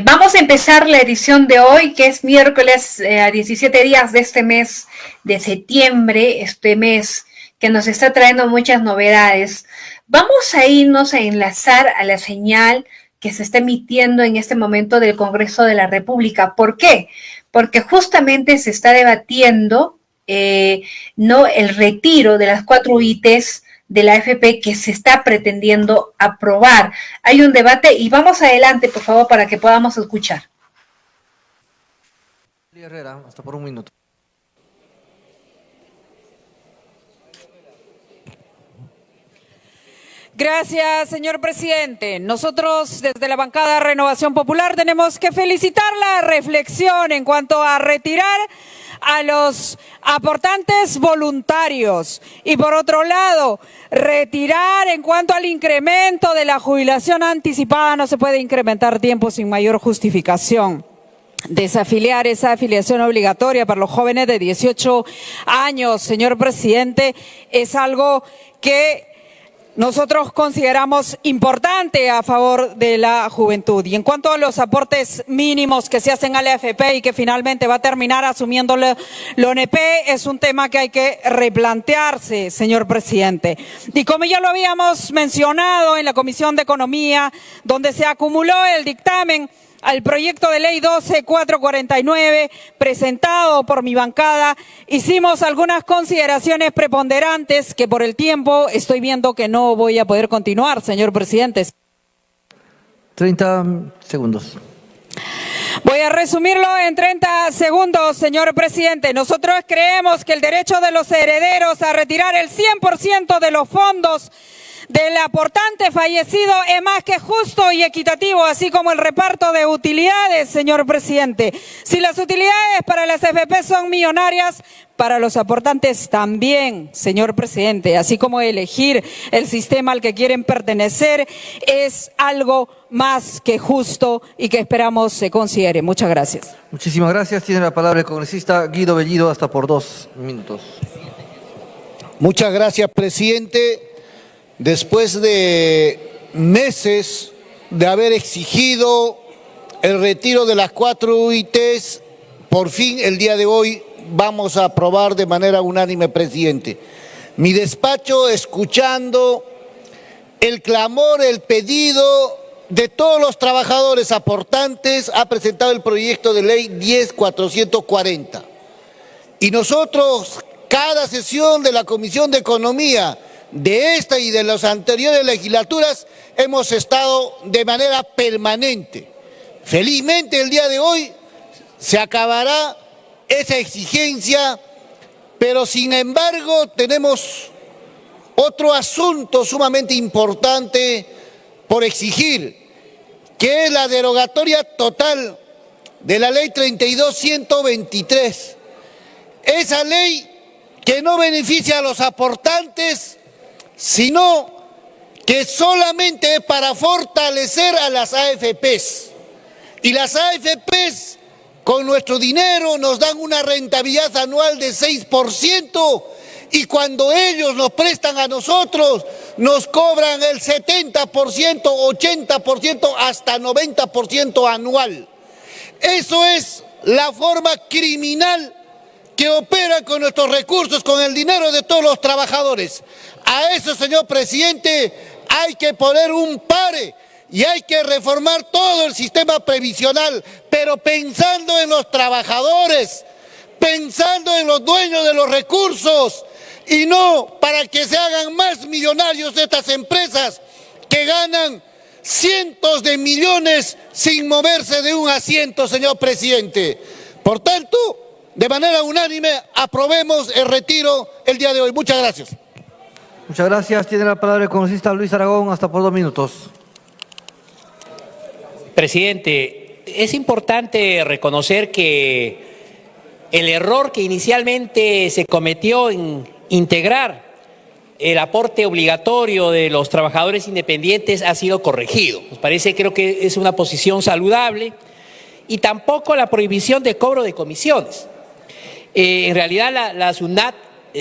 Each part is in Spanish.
Vamos a empezar la edición de hoy, que es miércoles a 17 días de este mes de septiembre, este mes que nos está trayendo muchas novedades. Vamos a irnos a enlazar a la señal que se está emitiendo en este momento del Congreso de la República. ¿Por qué? Porque justamente se está debatiendo no el retiro de las 4 UITs de la AFP que se está pretendiendo aprobar. Hay un debate y vamos adelante, por favor, para que podamos escuchar. Herrera, hasta por un minuto. Gracias, señor presidente. Nosotros, desde la bancada de Renovación Popular, tenemos que felicitar la reflexión en cuanto a retirar a los aportantes voluntarios y, por otro lado, retirar en cuanto al incremento de la jubilación anticipada. No se puede incrementar tiempo sin mayor justificación. Desafiliar esa afiliación obligatoria para los jóvenes de 18 años, señor presidente, es algo que nosotros consideramos importante a favor de la juventud. Y en cuanto a los aportes mínimos que se hacen a la AFP y que finalmente va a terminar asumiendo la ONP, es un tema que hay que replantearse, señor presidente. Y como ya lo habíamos mencionado en la Comisión de Economía, donde se acumuló el dictamen al proyecto de ley 12449 presentado por mi bancada, hicimos algunas consideraciones preponderantes que por el tiempo estoy viendo que no voy a poder continuar, señor presidente. 30 segundos. Voy a resumirlo en 30 segundos, señor presidente. Nosotros creemos que el derecho de los herederos a retirar el 100% de los fondos del aportante fallecido es más que justo y equitativo, así como el reparto de utilidades, señor presidente. Si las utilidades para las AFP son millonarias, para los aportantes también, señor presidente, así como elegir el sistema al que quieren pertenecer es algo más que justo y que esperamos se considere. Muchas gracias. Muchísimas gracias. Tiene la palabra el congresista Guido Bellido, hasta por 2 minutos. Muchas gracias, presidente. Después de meses de haber exigido el retiro de las 4 UITs, por fin el día de hoy vamos a aprobar de manera unánime, presidente. Mi despacho, escuchando el clamor, el pedido de todos los trabajadores aportantes, ha presentado el proyecto de ley 10440. Y nosotros, cada sesión de la Comisión de Economía, de esta y de las anteriores legislaturas, hemos estado de manera permanente. Felizmente el día de hoy se acabará esa exigencia, pero sin embargo tenemos otro asunto sumamente importante por exigir, que es la derogatoria total de la ley 32.123. Esa ley que no beneficia a los aportantes, sino que solamente es para fortalecer a las AFPs. Y las AFPs con nuestro dinero nos dan una rentabilidad anual de 6%, y cuando ellos nos prestan a nosotros nos cobran el 70%, 80%, hasta 90% anual. Eso es la forma criminal que opera con nuestros recursos, con el dinero de todos los trabajadores. A eso, señor presidente, hay que poner un pare y hay que reformar todo el sistema previsional, pero pensando en los trabajadores, pensando en los dueños de los recursos, y no para que se hagan más millonarios estas empresas que ganan cientos de millones sin moverse de un asiento, señor presidente. Por tanto, de manera unánime, aprobemos el retiro el día de hoy. Muchas gracias. Muchas gracias. Tiene la palabra el congresista Luis Aragón, hasta por 2 minutos. Presidente, es importante reconocer que el error que inicialmente se cometió en integrar el aporte obligatorio de los trabajadores independientes ha sido corregido. Nos parece, creo que es una posición saludable, y tampoco la prohibición de cobro de comisiones. En realidad la SUNAT,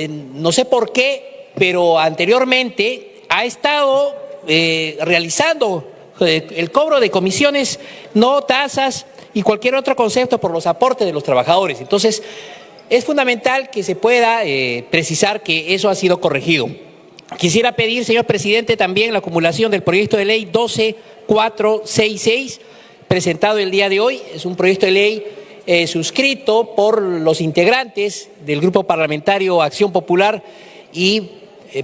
no sé por qué, pero anteriormente ha estado realizando el cobro de comisiones, no tasas y cualquier otro concepto por los aportes de los trabajadores. Entonces, es fundamental que se pueda precisar que eso ha sido corregido. Quisiera pedir, señor presidente, también la acumulación del proyecto de ley 12466, presentado el día de hoy. Es un proyecto de ley suscrito por los integrantes del Grupo Parlamentario Acción Popular y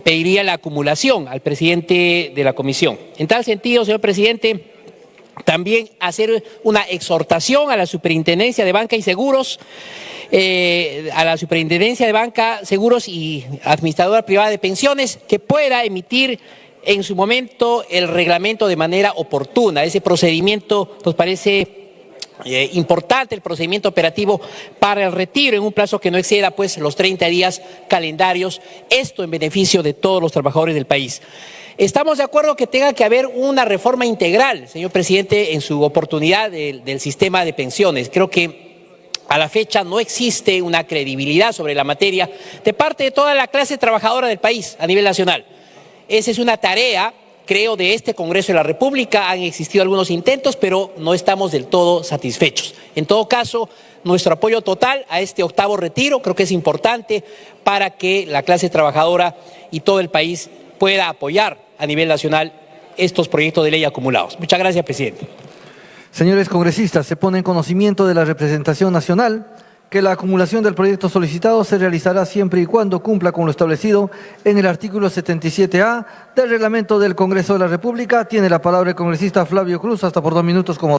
pediría la acumulación al presidente de la comisión. En tal sentido, señor presidente, también hacer una exhortación a la Superintendencia de Banca y Seguros, y Administradora Privada de Pensiones, que pueda emitir en su momento el reglamento de manera oportuna. Ese procedimiento nos parece importante, el procedimiento operativo para el retiro en un plazo que no exceda pues los 30 días calendarios, esto en beneficio de todos los trabajadores del país. Estamos de acuerdo que tenga que haber una reforma integral, señor presidente, en su oportunidad del sistema de pensiones. Creo que a la fecha no existe una credibilidad sobre la materia de parte de toda la clase trabajadora del país a nivel nacional. Esa es una tarea, creo, de este Congreso de la República. Han existido algunos intentos, pero no estamos del todo satisfechos. En todo caso, nuestro apoyo total a este octavo retiro creo que es importante para que la clase trabajadora y todo el país pueda apoyar a nivel nacional estos proyectos de ley acumulados. Muchas gracias, presidente. Señores congresistas, se pone en conocimiento de la representación nacional que la acumulación del proyecto solicitado se realizará siempre y cuando cumpla con lo establecido en el artículo 77A del reglamento del Congreso de la República. Tiene la palabra el congresista Flavio Cruz, hasta por 2 minutos como...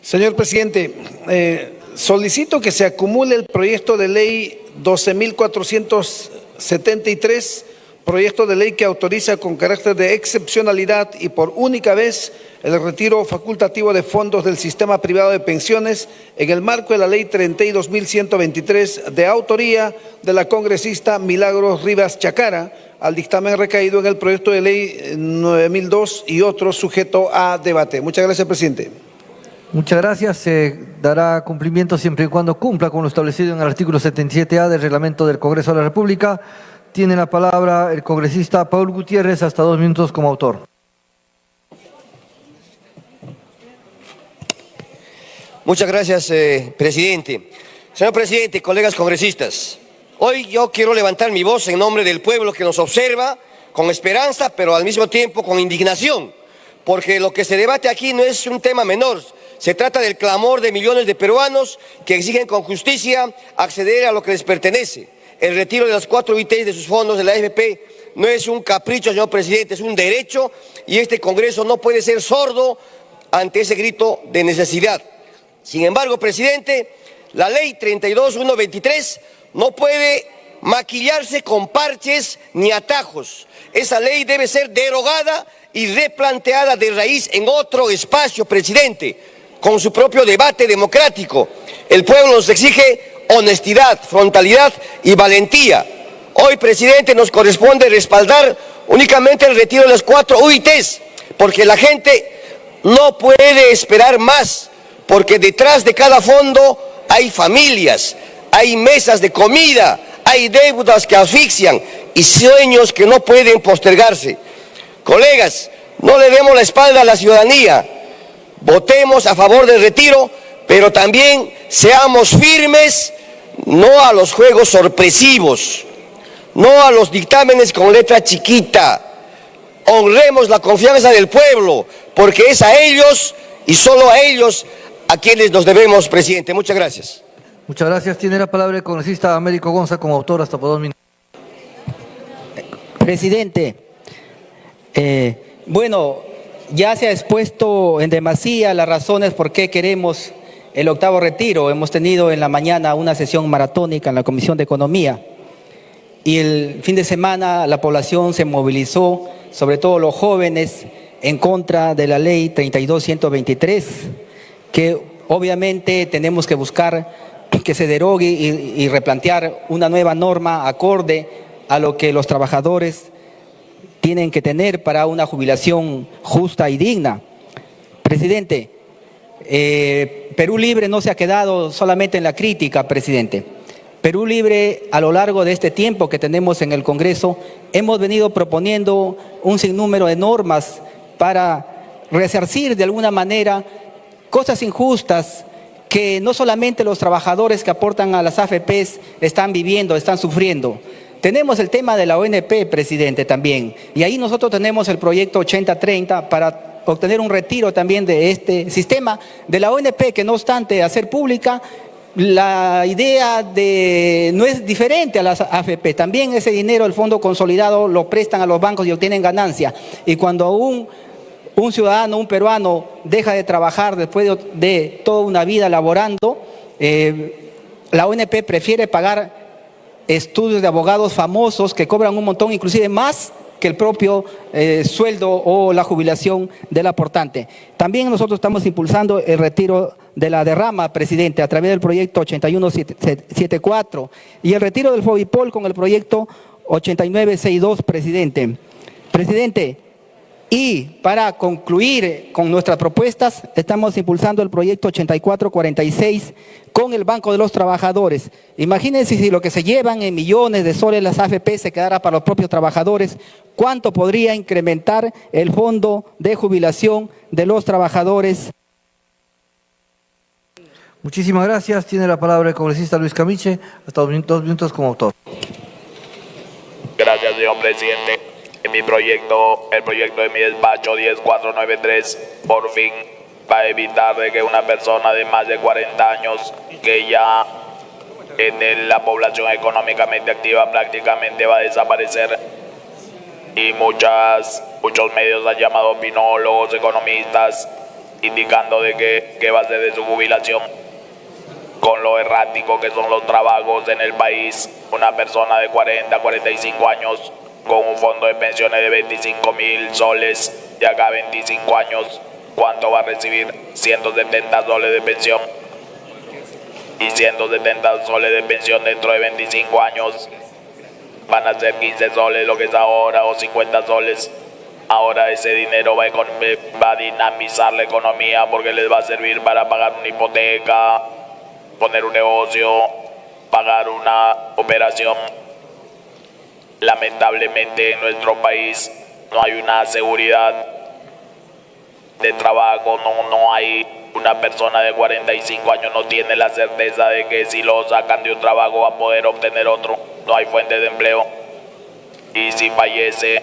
Señor presidente, solicito que se acumule el proyecto de ley 12.473, proyecto de ley que autoriza con carácter de excepcionalidad y por única vez el retiro facultativo de fondos del sistema privado de pensiones en el marco de la ley 32.123 de autoría de la congresista Milagros Rivas Chacara, al dictamen recaído en el proyecto de ley 9.002 y otros sujeto a debate. Muchas gracias, presidente. Muchas gracias. Se dará cumplimiento siempre y cuando cumpla con lo establecido en el artículo 77A del reglamento del Congreso de la República. Tiene la palabra el congresista Paul Gutiérrez, hasta 2 minutos como autor. Muchas gracias, presidente. Señor presidente, colegas congresistas, hoy yo quiero levantar mi voz en nombre del pueblo que nos observa con esperanza, pero al mismo tiempo con indignación, porque lo que se debate aquí no es un tema menor. Se trata del clamor de millones de peruanos que exigen con justicia acceder a lo que les pertenece. El retiro de las 4 UITs de sus fondos de la AFP no es un capricho, señor presidente, es un derecho y este Congreso no puede ser sordo ante ese grito de necesidad. Sin embargo, presidente, la ley 32.123 no puede maquillarse con parches ni atajos. Esa ley debe ser derogada y replanteada de raíz en otro espacio, presidente, con su propio debate democrático. El pueblo nos exige honestidad, frontalidad y valentía. Hoy, presidente, nos corresponde respaldar únicamente el retiro de las 4 UITs, porque la gente no puede esperar más, porque detrás de cada fondo hay familias, hay mesas de comida, hay deudas que asfixian y sueños que no pueden postergarse. Colegas, no le demos la espalda a la ciudadanía, votemos a favor del retiro, pero también seamos firmes, no a los juegos sorpresivos, no a los dictámenes con letra chiquita. Honremos la confianza del pueblo, porque es a ellos y solo a ellos a quienes nos debemos, presidente. Muchas gracias. Muchas gracias. Tiene la palabra el congresista Américo Gonza como autor, hasta por 2 minutos. Presidente, bueno, ya se ha expuesto en demasía las razones por qué queremos el octavo retiro. Hemos tenido en la mañana una sesión maratónica en la Comisión de Economía y el fin de semana la población se movilizó, sobre todo los jóvenes, en contra de la ley 32.123, que obviamente tenemos que buscar que se derogue y replantear una nueva norma acorde a lo que los trabajadores tienen que tener para una jubilación justa y digna. Presidente, Perú Libre no se ha quedado solamente en la crítica, presidente. Perú Libre, a lo largo de este tiempo que tenemos en el Congreso, hemos venido proponiendo un sinnúmero de normas para resarcir de alguna manera cosas injustas que no solamente los trabajadores que aportan a las AFPs están viviendo, están sufriendo. Tenemos el tema de la ONP, presidente, también. Y ahí nosotros tenemos el proyecto 8030 para obtener un retiro también de este sistema de la ONP, que no obstante a ser pública, la idea no es diferente a las AFP. También ese dinero, el fondo consolidado, lo prestan a los bancos y obtienen ganancia. Y cuando un ciudadano, un peruano, deja de trabajar después de toda una vida laborando, la ONP prefiere pagar estudios de abogados famosos que cobran un montón, inclusive más que el propio sueldo o la jubilación del aportante. También nosotros estamos impulsando el retiro de la derrama, presidente, a través del proyecto 8174 y el retiro del FOBIPOL con el proyecto 8962, presidente. Presidente, y para concluir con nuestras propuestas, estamos impulsando el proyecto 8446 con el Banco de los Trabajadores. Imagínense si lo que se llevan en millones de soles las AFP se quedara para los propios trabajadores, ¿cuánto podría incrementar el fondo de jubilación de los trabajadores? Muchísimas gracias. Tiene la palabra el congresista Luis Camiche, hasta 2 minutos como autor. Gracias, señor presidente. En mi proyecto, el proyecto de mi despacho 10493, por fin va a evitar de que una persona de más de 40 años, que ya en la población económicamente activa prácticamente va a desaparecer. Y muchos medios han llamado opinólogos, economistas, indicando de que va a ser de su jubilación. Con lo errático que son los trabajos en el país, una persona de 40, 45 años con un fondo de pensiones de 25.000 soles de acá a 25 años, ¿cuánto va a recibir? 170 soles de pensión. Y 170 soles de pensión dentro de 25 años van a ser 15 soles lo que es ahora, o 50 soles. Ahora ese dinero va a dinamizar la economía, porque les va a servir para pagar una hipoteca, poner un negocio, pagar una operación. Lamentablemente en nuestro país no hay una seguridad de trabajo, no hay una persona de 45 años, no tiene la certeza de que si lo sacan de un trabajo va a poder obtener otro, no hay fuente de empleo. Y si fallece,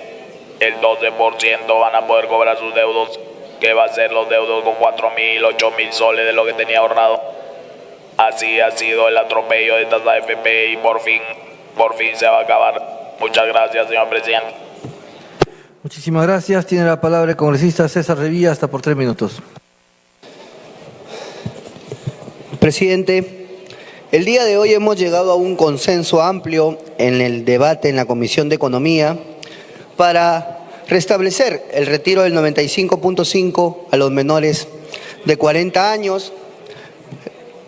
el 12% van a poder cobrar sus deudos. ¿Qué va a hacer los deudos con 4.000, 8.000 soles de lo que tenía ahorrado? Así ha sido el atropello de estas AFP y por fin se va a acabar. Muchas gracias, señor presidente. Muchísimas gracias. Tiene la palabra el congresista César Revilla, hasta por 3 minutos. Presidente, el día de hoy hemos llegado a un consenso amplio en el debate en la Comisión de Economía para restablecer el retiro del 95.5 a los menores de 40 años,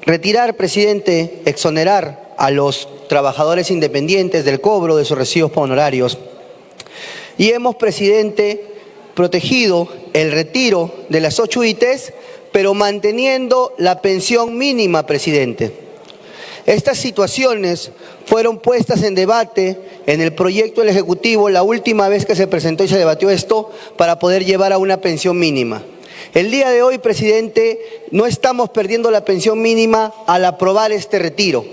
retirar, presidente, exonerar a los trabajadores independientes del cobro de sus recibos por honorarios. Y hemos, presidente, protegido el retiro de las 8 UITs, pero manteniendo la pensión mínima, presidente. Estas situaciones fueron puestas en debate en el proyecto del Ejecutivo la última vez que se presentó y se debatió esto para poder llevar a una pensión mínima. El día de hoy, presidente, no estamos perdiendo la pensión mínima al aprobar este retiro,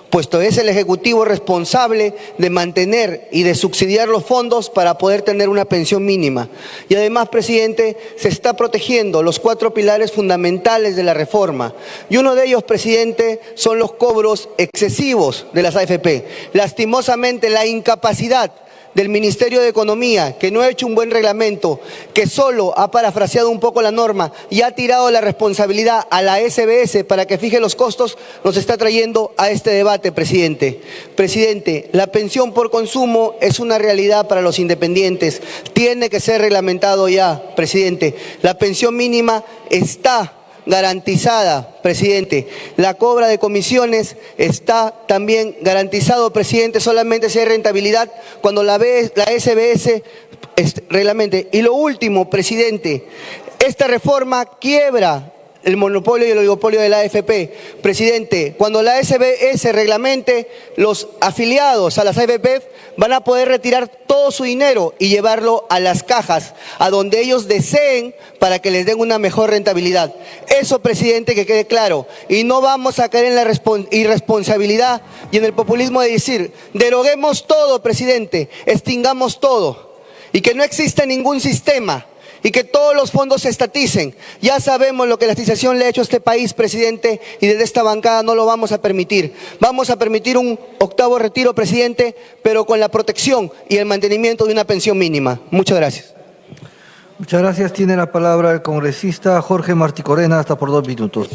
puesto es el Ejecutivo responsable de mantener y de subsidiar los fondos para poder tener una pensión mínima. Y además, presidente, se está protegiendo los 4 pilares fundamentales de la reforma. Y uno de ellos, presidente, son los cobros excesivos de las AFP. Lastimosamente, la incapacidad del Ministerio de Economía, que no ha hecho un buen reglamento, que solo ha parafraseado un poco la norma y ha tirado la responsabilidad a la SBS para que fije los costos, nos está trayendo a este debate, presidente. Presidente, la pensión por consumo es una realidad para los independientes. Tiene que ser reglamentado ya, presidente. La pensión mínima está garantizada, presidente. La cobra de comisiones está también garantizado, presidente, solamente si hay rentabilidad cuando la SBS reglamente. Y lo último, presidente, esta reforma quiebra el monopolio y el oligopolio de la AFP. Presidente, cuando la SBS reglamente, los afiliados a las AFP van a poder retirar todo su dinero y llevarlo a las cajas, a donde ellos deseen, para que les den una mejor rentabilidad. Eso, presidente, que quede claro. Y no vamos a caer en la irresponsabilidad y en el populismo de decir, deroguemos todo, presidente, extingamos todo, y que no existe ningún sistema, y que todos los fondos se estaticen. Ya sabemos lo que la estatización le ha hecho a este país, presidente, y desde esta bancada no lo vamos a permitir. Vamos a permitir un octavo retiro, presidente, pero con la protección y el mantenimiento de una pensión mínima. Muchas gracias. Muchas gracias. Tiene la palabra el congresista Jorge Martí Corena, hasta por 2 minutos.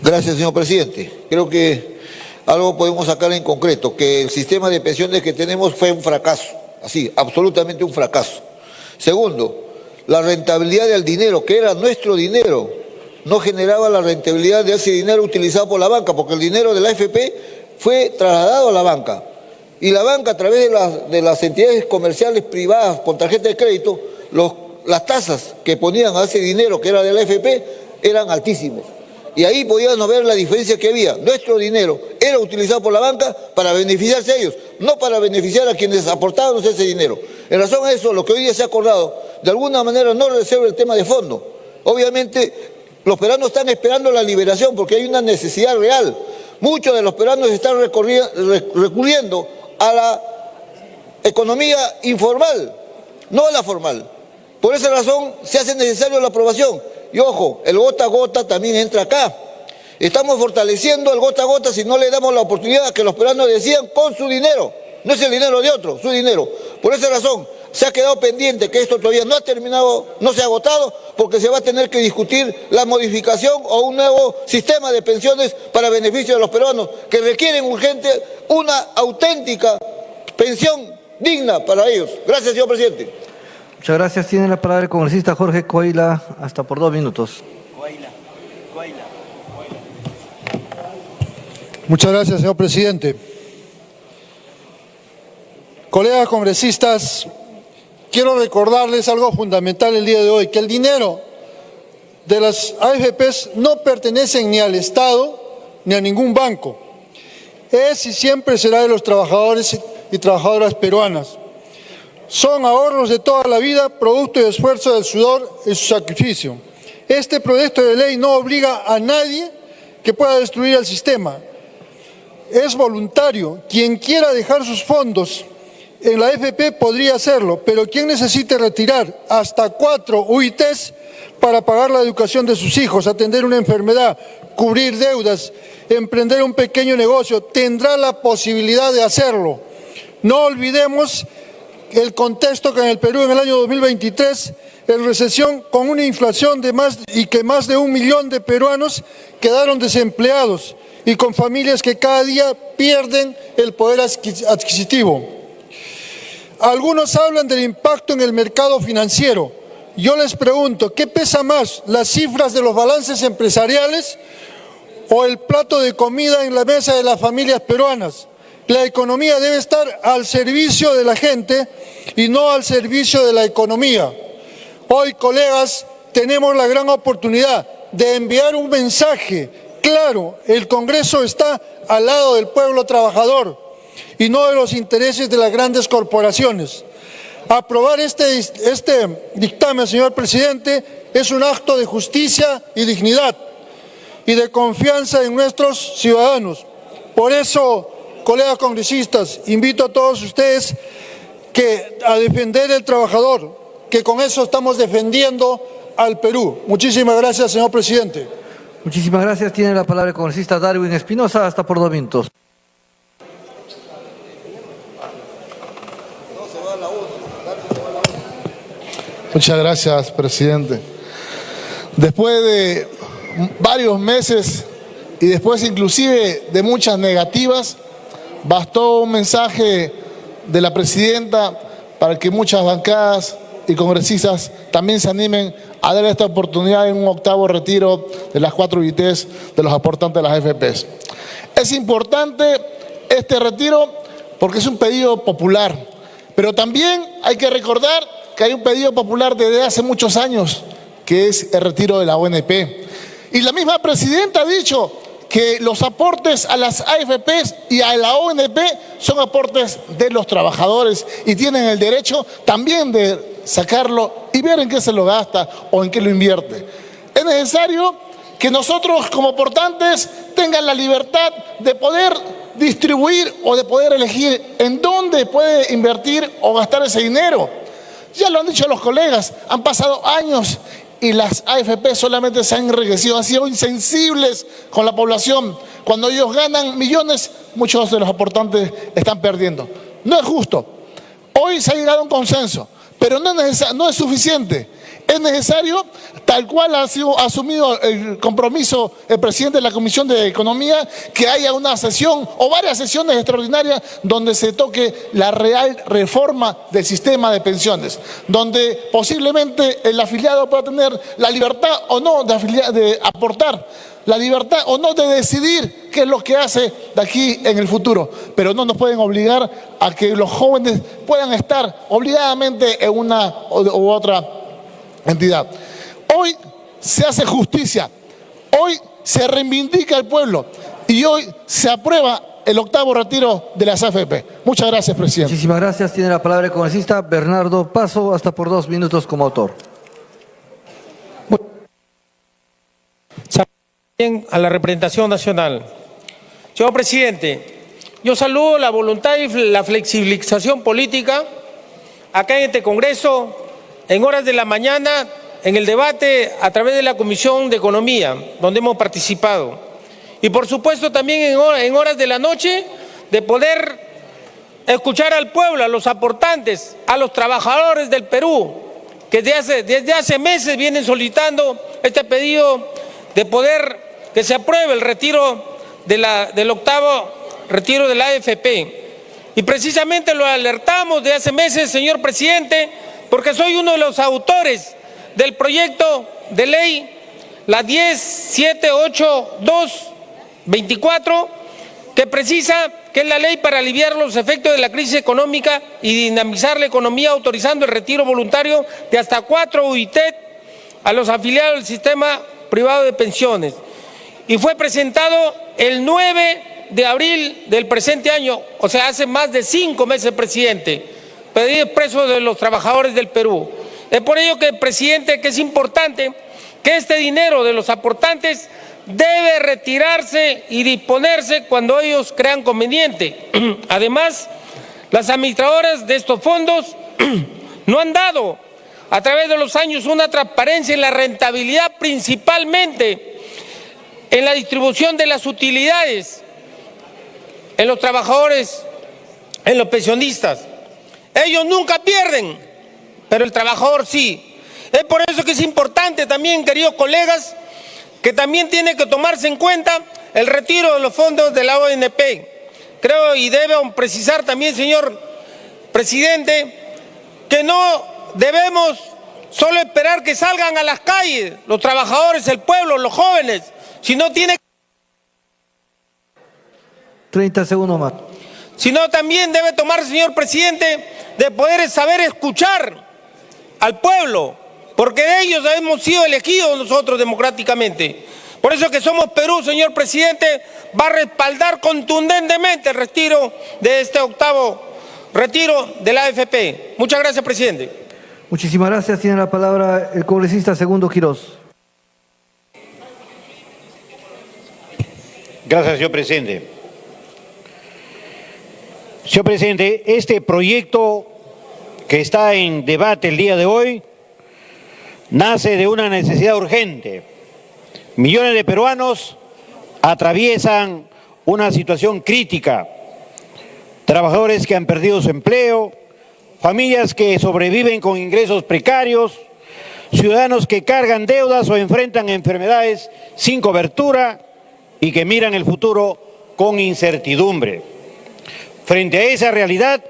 Gracias, señor presidente. Creo que algo podemos sacar en concreto, que el sistema de pensiones que tenemos fue un fracaso, así, absolutamente un fracaso. Segundo, la rentabilidad del dinero, que era nuestro dinero, no generaba la rentabilidad de ese dinero utilizado por la banca, porque el dinero de la AFP fue trasladado a la banca. Y la banca, a través de las entidades comerciales privadas con tarjeta de crédito, las tasas que ponían a ese dinero que era de la AFP eran altísimos. Y ahí podíamos ver la diferencia que había. Nuestro dinero era utilizado por la banca para beneficiarse a ellos, no para beneficiar a quienes aportaban ese dinero. En razón a eso, lo que hoy día se ha acordado, de alguna manera no resuelve el tema de fondo. Obviamente, los peruanos están esperando la liberación porque hay una necesidad real. Muchos de los peruanos están recurriendo a la economía informal, no a la formal. Por esa razón se hace necesario la aprobación. Y ojo, el gota a gota también entra acá. Estamos fortaleciendo el gota a gota si no le damos la oportunidad a que los peruanos decidan con su dinero. No es el dinero de otro, su dinero. Por esa razón se ha quedado pendiente que esto todavía no ha terminado, no se ha agotado, porque se va a tener que discutir la modificación o un nuevo sistema de pensiones para beneficio de los peruanos, que requieren urgente una auténtica pensión digna para ellos. Gracias, señor presidente. Muchas gracias. Tiene la palabra el congresista Jorge Coila, hasta por 2 minutos. Muchas gracias, señor presidente. Colegas congresistas, quiero recordarles algo fundamental el día de hoy, que el dinero de las AFPs no pertenecen ni al Estado ni a ningún banco. Es y siempre será de los trabajadores y trabajadoras peruanas. Son ahorros de toda la vida, producto de esfuerzo, del sudor y su sacrificio. Este proyecto de ley no obliga a nadie que pueda destruir el sistema. Es voluntario. Quien quiera dejar sus fondos en la AFP podría hacerlo, pero quien necesite retirar hasta 4 UITs para pagar la educación de sus hijos, atender una enfermedad, cubrir deudas, emprender un pequeño negocio, tendrá la posibilidad de hacerlo. No olvidemos el contexto que en el Perú en el año 2023, en recesión, con una inflación de más de 1 millón de peruanos quedaron desempleados y con familias que cada día pierden el poder adquisitivo. Algunos hablan del impacto en el mercado financiero. Yo les pregunto, ¿qué pesa más, las cifras de los balances empresariales o el plato de comida en la mesa de las familias peruanas? La economía debe estar al servicio de la gente y no al servicio de la economía. Hoy, colegas, tenemos la gran oportunidad de enviar un mensaje claro. El Congreso está al lado del pueblo trabajador y no de los intereses de las grandes corporaciones. Aprobar este dictamen, señor presidente, es un acto de justicia y dignidad y de confianza en nuestros ciudadanos. Por eso, colegas congresistas, invito a todos ustedes a defender el trabajador, que con eso estamos defendiendo al Perú. Muchísimas gracias, señor presidente. Muchísimas gracias. Tiene la palabra el congresista Darwin Espinosa, hasta por 2 minutos. Muchas gracias, presidente. Después de varios meses y después inclusive de muchas negativas, bastó un mensaje de la presidenta para que muchas bancadas y congresistas también se animen a dar esta oportunidad en un octavo retiro de las 4 UITs de los aportantes de las AFPs. Es importante este retiro porque es un pedido popular, pero también hay que recordar que hay un pedido popular desde hace muchos años, que es el retiro de la ONP. Y la misma presidenta ha dicho que los aportes a las AFPs y a la ONP son aportes de los trabajadores y tienen el derecho también de sacarlo y ver en qué se lo gasta o en qué lo invierte. Es necesario que nosotros como aportantes tengan la libertad de poder distribuir o de poder elegir en dónde puede invertir o gastar ese dinero. Ya lo han dicho los colegas, han pasado años y las AFP solamente se han enriquecido, han sido insensibles con la población. Cuando ellos ganan millones, muchos de los aportantes están perdiendo. No es justo. Hoy se ha llegado a un consenso, pero no es suficiente. Es necesario, tal cual ha sido asumido el compromiso el presidente de la Comisión de Economía, que haya una sesión o varias sesiones extraordinarias donde se toque la real reforma del sistema de pensiones, donde posiblemente el afiliado pueda tener la libertad o no de aportar, la libertad o no de decidir qué es lo que hace de aquí en el futuro, pero no nos pueden obligar a que los jóvenes puedan estar obligadamente en una u otra entidad. Hoy se hace justicia, hoy se reivindica el pueblo y hoy se aprueba el 8º retiro de las AFP. Muchas gracias, presidente. Muchísimas gracias. Tiene la palabra el congresista Bernardo Paso, hasta por 2 minutos como autor. Bien, a la representación nacional. Señor presidente, yo saludo la voluntad y la flexibilización política acá en este Congreso, en horas de la mañana, en el debate a través de la Comisión de Economía, donde hemos participado. Y por supuesto también en horas de la noche, de poder escuchar al pueblo, a los aportantes, a los trabajadores del Perú, que desde hace meses vienen solicitando este pedido de poder que se apruebe el retiro del 8º retiro de la AFP. Y precisamente lo alertamos de hace meses, señor presidente, porque soy uno de los autores del proyecto de ley, la 10782-24, que precisa que es la ley para aliviar los efectos de la crisis económica y dinamizar la economía, autorizando el retiro voluntario de hasta 4 UIT a los afiliados del sistema privado de pensiones. Y fue presentado el 9 de abril del presente año, o sea, hace más de 5 meses, presidente. Pedido expreso de los trabajadores del Perú. Es por ello que, presidente, que es importante que este dinero de los aportantes debe retirarse y disponerse cuando ellos crean conveniente. Además, las administradoras de estos fondos no han dado a través de los años una transparencia en la rentabilidad, principalmente en la distribución de las utilidades en los trabajadores, en los pensionistas. Ellos nunca pierden, pero el trabajador sí. Es por eso que es importante también, queridos colegas, que también tiene que tomarse en cuenta el retiro de los fondos de la ONP. Creo y debo precisar también, señor presidente, que no debemos solo esperar que salgan a las calles los trabajadores, el pueblo, los jóvenes, sino tiene 30 segundos más. Sino también debe tomar, señor presidente, de poder saber escuchar al pueblo, porque de ellos hemos sido elegidos nosotros democráticamente. Por eso que Somos Perú, señor presidente, va a respaldar contundentemente el retiro de este 8º retiro de la AFP. Muchas gracias, presidente. Muchísimas gracias. Tiene la palabra el congresista Segundo Quirós. Gracias, señor presidente. Señor presidente, este proyecto que está en debate el día de hoy nace de una necesidad urgente. Millones de peruanos atraviesan una situación crítica. Trabajadores que han perdido su empleo, familias que sobreviven con ingresos precarios, ciudadanos que cargan deudas o enfrentan enfermedades sin cobertura y que miran el futuro con incertidumbre. Frente a esa realidad,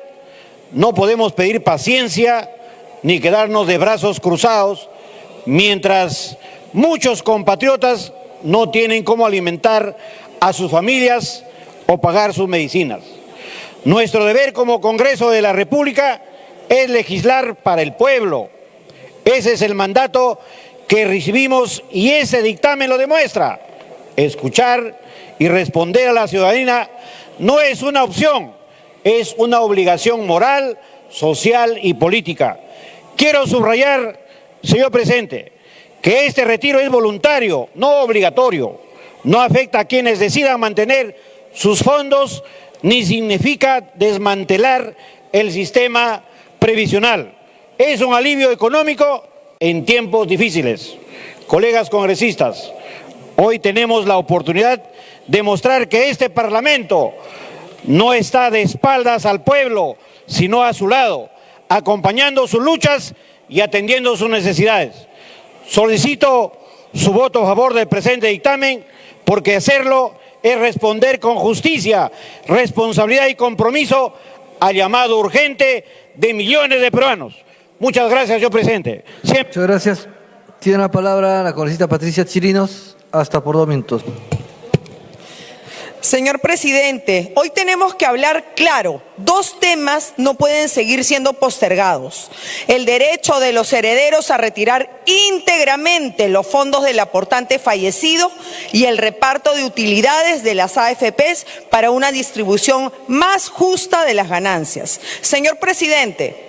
no podemos pedir paciencia ni quedarnos de brazos cruzados mientras muchos compatriotas no tienen cómo alimentar a sus familias o pagar sus medicinas. Nuestro deber como Congreso de la República es legislar para el pueblo. Ese es el mandato que recibimos y ese dictamen lo demuestra. Escuchar y responder a la ciudadanía no es una opción, es una obligación moral, social y política. Quiero subrayar, señor presidente, que este retiro es voluntario, no obligatorio. No afecta a quienes decidan mantener sus fondos ni significa desmantelar el sistema previsional. Es un alivio económico en tiempos difíciles. Colegas congresistas, hoy tenemos la oportunidad de mostrar que este Parlamento no está de espaldas al pueblo, sino a su lado, acompañando sus luchas y atendiendo sus necesidades. Solicito su voto a favor del presente dictamen, porque hacerlo es responder con justicia, responsabilidad y compromiso al llamado urgente de millones de peruanos. Muchas gracias, señor presidente. Muchas gracias. Tiene la palabra la congresista Patricia Chirinos, hasta por 2 minutos. Señor presidente, hoy tenemos que hablar claro. 2 temas no pueden seguir siendo postergados. El derecho de los herederos a retirar íntegramente los fondos del aportante fallecido y el reparto de utilidades de las AFPs para una distribución más justa de las ganancias. Señor presidente,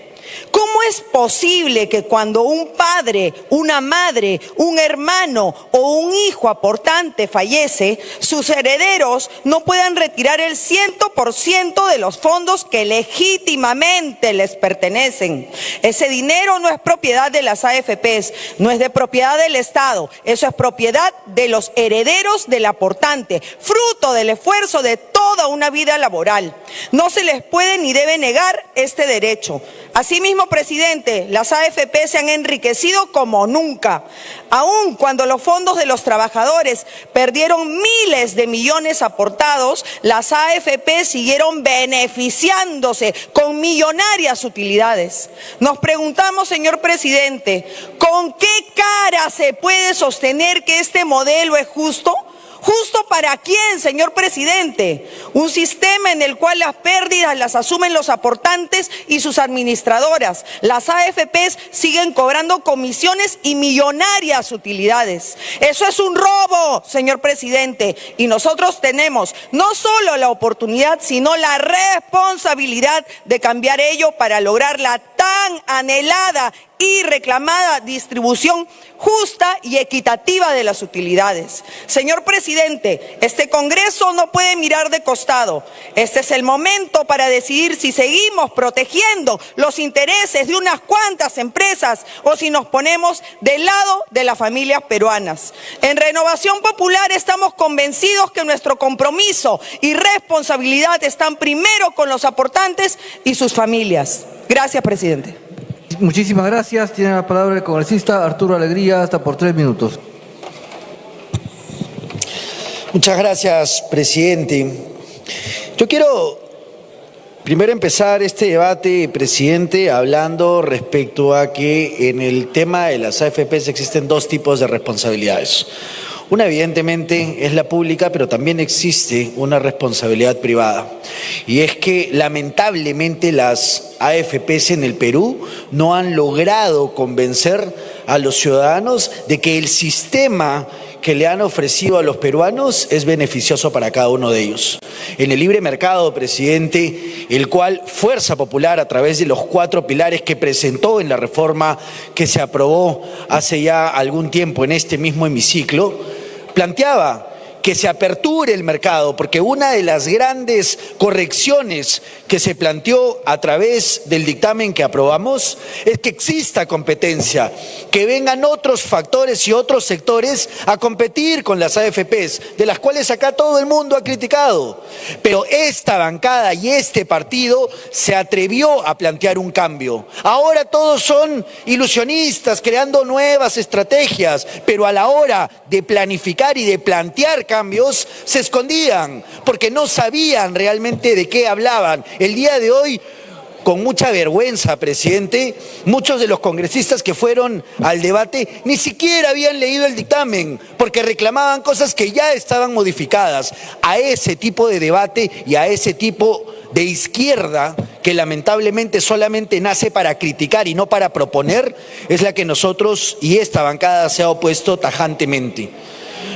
¿cómo es posible que cuando un padre, una madre, un hermano o un hijo aportante fallece, sus herederos no puedan retirar el 100% de los fondos que legítimamente les pertenecen? Ese dinero no es propiedad de las AFPs, no es de propiedad del Estado, eso es propiedad de los herederos del aportante, fruto del esfuerzo de toda una vida laboral. No se les puede ni debe negar este derecho. Asimismo, presidente, las AFP se han enriquecido como nunca. Aun cuando los fondos de los trabajadores perdieron miles de millones aportados, las AFP siguieron beneficiándose con millonarias utilidades. Nos preguntamos, señor presidente, ¿con qué cara se puede sostener que este modelo es justo? ¿Justo para quién, señor presidente? Un sistema en el cual las pérdidas las asumen los aportantes y sus administradoras. Las AFPs siguen cobrando comisiones y millonarias utilidades. Eso es un robo, señor presidente. Y nosotros tenemos no solo la oportunidad, sino la responsabilidad de cambiar ello para lograr la tan anhelada y reclamada distribución justa y equitativa de las utilidades. Señor presidente, este Congreso no puede mirar de costado. Este es el momento para decidir si seguimos protegiendo los intereses de unas cuantas empresas o si nos ponemos del lado de las familias peruanas. En Renovación Popular estamos convencidos que nuestro compromiso y responsabilidad están primero con los aportantes y sus familias. Gracias, presidente. Muchísimas gracias. Tiene la palabra el congresista Arturo Alegría, hasta por 3 minutos. Muchas gracias, presidente. Yo quiero primero empezar este debate, presidente, hablando respecto a que en el tema de las AFPs existen 2 tipos de responsabilidades. Una, evidentemente, es la pública, pero también existe una responsabilidad privada. Y es que, lamentablemente, las AFPs en el Perú no han logrado convencer a los ciudadanos de que el sistema que le han ofrecido a los peruanos es beneficioso para cada uno de ellos. En el libre mercado, presidente, el cual Fuerza Popular, a través de los 4 pilares que presentó en la reforma que se aprobó hace ya algún tiempo en este mismo hemiciclo, planteaba que se aperture el mercado, porque una de las grandes correcciones que se planteó a través del dictamen que aprobamos es que exista competencia, que vengan otros factores y otros sectores a competir con las AFPs, de las cuales acá todo el mundo ha criticado. Pero esta bancada y este partido se atrevió a plantear un cambio. Ahora todos son ilusionistas, creando nuevas estrategias, pero a la hora de planificar y de plantear cambios, se escondían, porque no sabían realmente de qué hablaban. El día de hoy, con mucha vergüenza, presidente, muchos de los congresistas que fueron al debate ni siquiera habían leído el dictamen, porque reclamaban cosas que ya estaban modificadas. A ese tipo de debate y a ese tipo de izquierda, que lamentablemente solamente nace para criticar y no para proponer, es la que nosotros y esta bancada se ha opuesto tajantemente.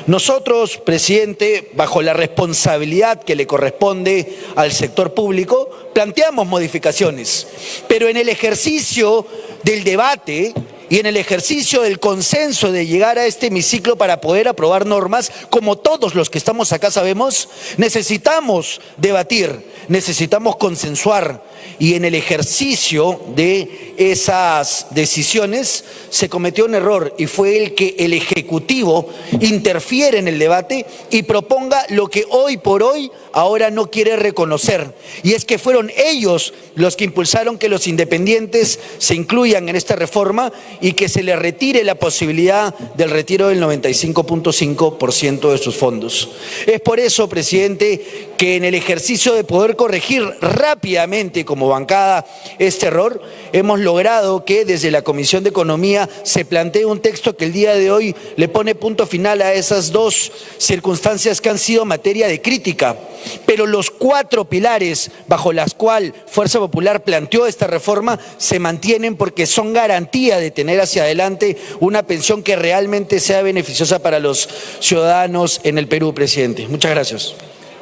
Nosotros, presidente, bajo la responsabilidad que le corresponde al sector público, planteamos modificaciones, pero en el ejercicio del debate y en el ejercicio del consenso de llegar a este hemiciclo para poder aprobar normas, como todos los que estamos acá sabemos, necesitamos debatir, necesitamos consensuar, y en el ejercicio de esas decisiones se cometió un error y fue el que el Ejecutivo interfiere en el debate y proponga lo que hoy por hoy ahora no quiere reconocer, y es que fueron ellos los que impulsaron que los independientes se incluyan en esta reforma y que se le retire la posibilidad del retiro del 95.5% de sus fondos. Es por eso, presidente, que en el ejercicio de poder corregir rápidamente como bancada este error, hemos logrado que desde la Comisión de Economía se plantee un texto que el día de hoy le pone punto final a esas dos circunstancias que han sido materia de crítica. Pero los 4 pilares bajo las cuales Fuerza Popular planteó esta reforma se mantienen porque son garantía de tener hacia adelante una pensión que realmente sea beneficiosa para los ciudadanos en el Perú, presidente. Muchas gracias.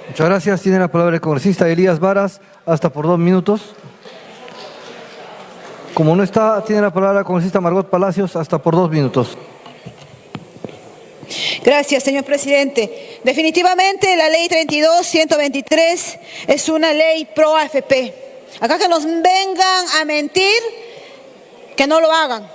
Muchas gracias. Tiene la palabra el congresista Elías Varas, hasta por 2 minutos. Como no está, tiene la palabra la congresista Margot Palacios, hasta por 2 minutos. Gracias, señor presidente. Definitivamente la ley 32-123 es una ley pro AFP. Acá que nos vengan a mentir, que no lo hagan.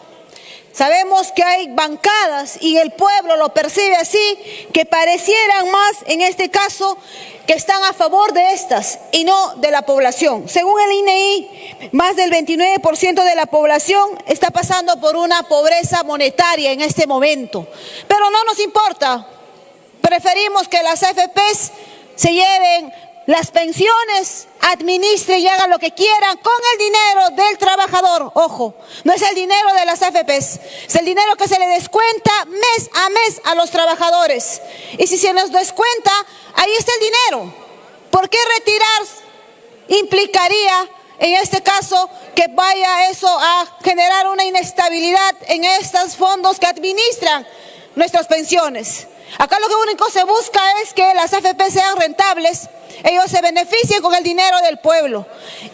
Sabemos que hay bancadas y el pueblo lo percibe así, que parecieran más, en este caso, que están a favor de estas y no de la población. Según el INEI, más del 29% de la población está pasando por una pobreza monetaria en este momento. Pero no nos importa. Preferimos que las AFPs se lleven las pensiones, administren y hagan lo que quieran con el dinero del trabajador. Ojo, no es el dinero de las AFPs, es el dinero que se le descuenta mes a mes a los trabajadores. Y si se nos descuenta, ahí está el dinero. ¿Por qué retirar implicaría, en este caso, que vaya eso a generar una inestabilidad en estos fondos que administran nuestras pensiones? Acá lo único que se busca es que las AFP sean rentables, ellos se beneficien con el dinero del pueblo.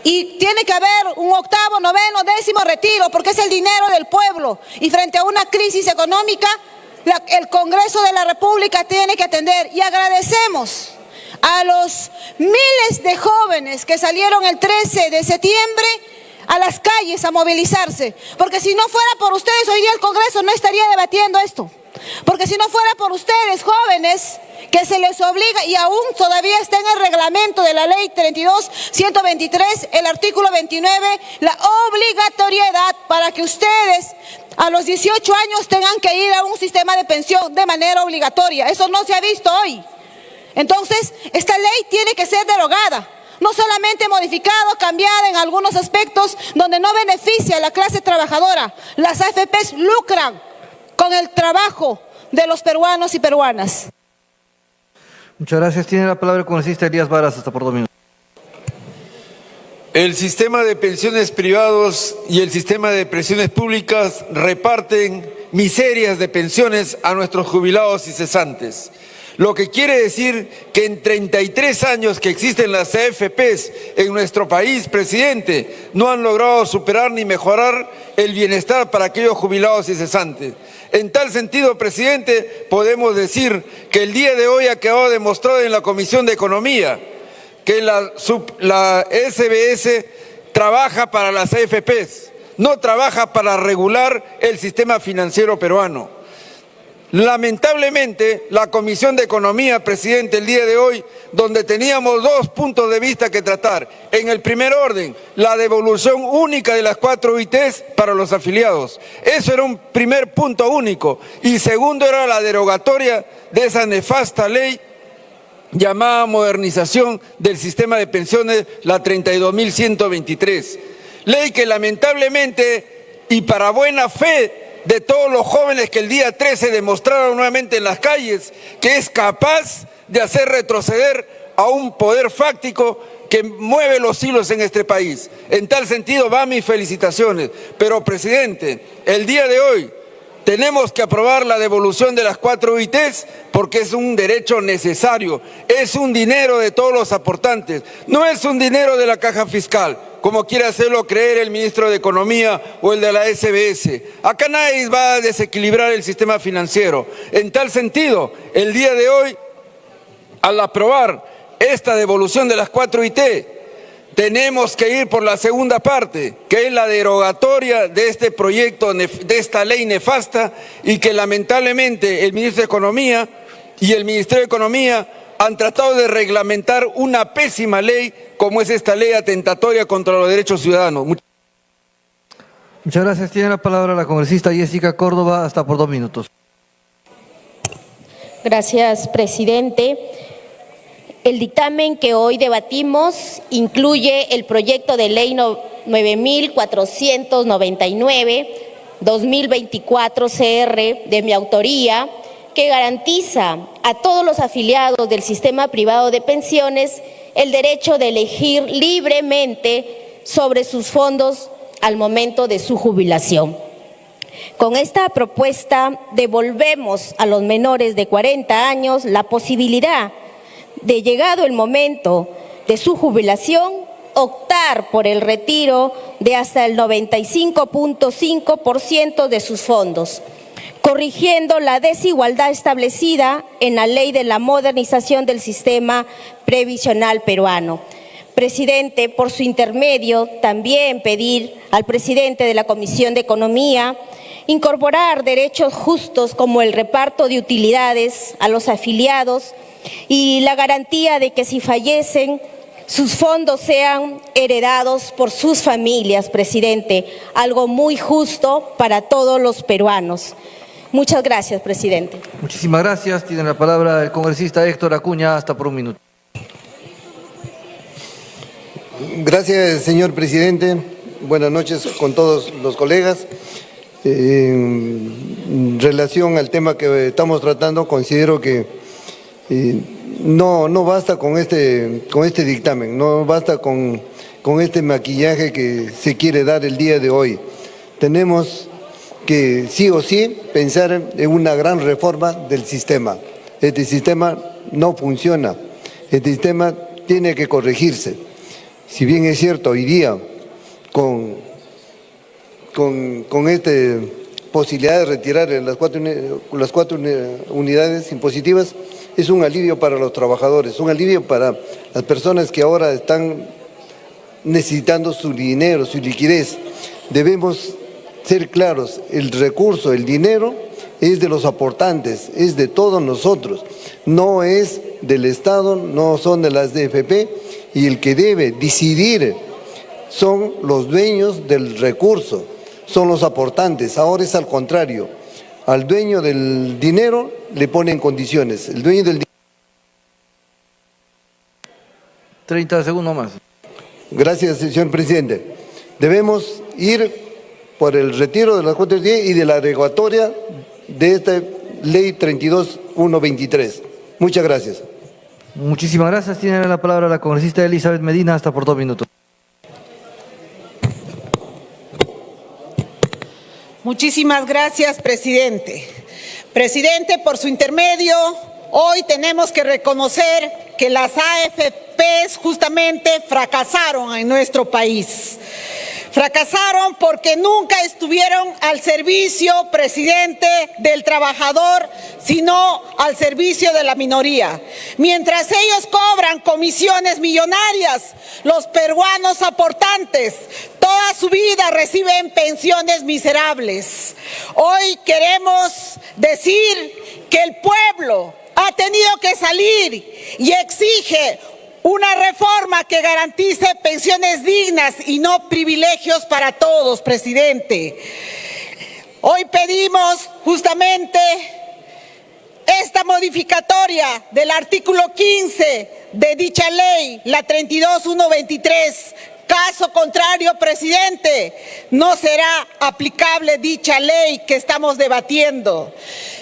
Y tiene que haber un 8º, 9º, 10º retiro, porque es el dinero del pueblo. Y frente a una crisis económica, el Congreso de la República tiene que atender. Y agradecemos a los miles de jóvenes que salieron el 13 de septiembre a las calles a movilizarse. Porque si no fuera por ustedes, hoy día el Congreso no estaría debatiendo esto. Porque si no fuera por ustedes, jóvenes, que se les obliga, y aún todavía está en el reglamento de la ley 32-123, el artículo 29, la obligatoriedad para que ustedes a los 18 años tengan que ir a un sistema de pensión de manera obligatoria. Eso no se ha visto hoy. Entonces, esta ley tiene que ser derogada. No solamente modificada, cambiada en algunos aspectos donde no beneficia a la clase trabajadora. Las AFPs lucran con el trabajo de los peruanos y peruanas. Muchas gracias. Tiene la palabra el congresista Elías Varas, hasta por 2 minutos. El sistema de pensiones privados y el sistema de pensiones públicas reparten miserias de pensiones a nuestros jubilados y cesantes. Lo que quiere decir que en 33 años que existen las AFPs en nuestro país, presidente, no han logrado superar ni mejorar el bienestar para aquellos jubilados y cesantes. En tal sentido, presidente, podemos decir que el día de hoy ha quedado demostrado en la Comisión de Economía que la SBS trabaja para las AFPs, no trabaja para regular el sistema financiero peruano. Lamentablemente, la Comisión de Economía, presidente, el día de hoy, donde teníamos 2 puntos de vista que tratar. En el primer orden, la devolución única de las 4 UITs para los afiliados. Eso era un primer punto único. Y segundo era la derogatoria de esa nefasta ley llamada modernización del sistema de pensiones, la 32.123. Ley que lamentablemente, y para buena fe de todos los jóvenes que el día 13 demostraron nuevamente en las calles que es capaz de hacer retroceder a un poder fáctico que mueve los hilos en este país. En tal sentido van mis felicitaciones. Pero, presidente, el día de hoy tenemos que aprobar la devolución de las 4 UITs porque es un derecho necesario, es un dinero de todos los aportantes, no es un dinero de la caja fiscal, como quiere hacerlo creer el ministro de Economía o el de la SBS. Acá nadie va a desequilibrar el sistema financiero. En tal sentido, el día de hoy, al aprobar esta devolución de las 4 UIT, tenemos que ir por la segunda parte, que es la derogatoria de este proyecto, de esta ley nefasta, y que lamentablemente el ministro de Economía y el Ministerio de Economía han tratado de reglamentar una pésima ley como es esta ley atentatoria contra los derechos ciudadanos. Muchas gracias. Tiene la palabra la congresista Jessica Córdoba, hasta por 2 minutos. Gracias, presidente. El dictamen que hoy debatimos incluye el proyecto de ley 9499-2024 CR de mi autoría, que garantiza a todos los afiliados del sistema privado de pensiones el derecho de elegir libremente sobre sus fondos al momento de su jubilación. Con esta propuesta devolvemos a los menores de 40 años la posibilidad de, llegado el momento de su jubilación, optar por el retiro de hasta el 95.5% de sus fondos, corrigiendo la desigualdad establecida en la Ley de la Modernización del Sistema Previsional Peruano. Presidente, por su intermedio, también pedir al presidente de la Comisión de Economía incorporar derechos justos como el reparto de utilidades a los afiliados y la garantía de que si fallecen, sus fondos sean heredados por sus familias, presidente, algo muy justo para todos los peruanos. Muchas gracias, presidente. Muchísimas gracias. Tiene la palabra el congresista Héctor Acuña, hasta por 1 minuto. Gracias, señor presidente. Buenas noches con todos los colegas. En relación al tema que estamos tratando, considero que no basta con este dictamen, no basta con este maquillaje que se quiere dar el día de hoy. Tenemos que sí o sí pensar en una gran reforma del sistema. Este sistema no funciona, este sistema tiene que corregirse. Si bien es cierto, hoy día con esta posibilidad de retirar las cuatro unidades impositivas, es un alivio para los trabajadores, un alivio para las personas que ahora están necesitando su dinero, su liquidez. Debemos ser claros, el recurso, el dinero es de los aportantes, es de todos nosotros, no es del Estado, no son de las DFP, y el que debe decidir son los dueños del recurso, son los aportantes. Ahora es al contrario, al dueño del dinero le ponen condiciones, el dueño del 30 segundos más. Gracias, señor presidente. Debemos ir por el retiro de las 410 y de la derogatoria de esta ley 32.123. Muchas gracias. Muchísimas gracias. Tiene la palabra la congresista Elizabeth Medina, hasta por 2 minutos. Muchísimas gracias, presidente. Presidente, por su intermedio, hoy tenemos que reconocer que las AFPs justamente fracasaron en nuestro país. Fracasaron porque nunca estuvieron al servicio, presidente, del trabajador, sino al servicio de la minoría. Mientras ellos cobran comisiones millonarias, los peruanos aportantes toda su vida reciben pensiones miserables. Hoy queremos decir que el pueblo ha tenido que salir y exige una reforma que garantice pensiones dignas y no privilegios para todos, presidente. Hoy pedimos justamente esta modificatoria del artículo 15 de dicha ley, la 32.123. Caso contrario, presidente, no será aplicable dicha ley que estamos debatiendo.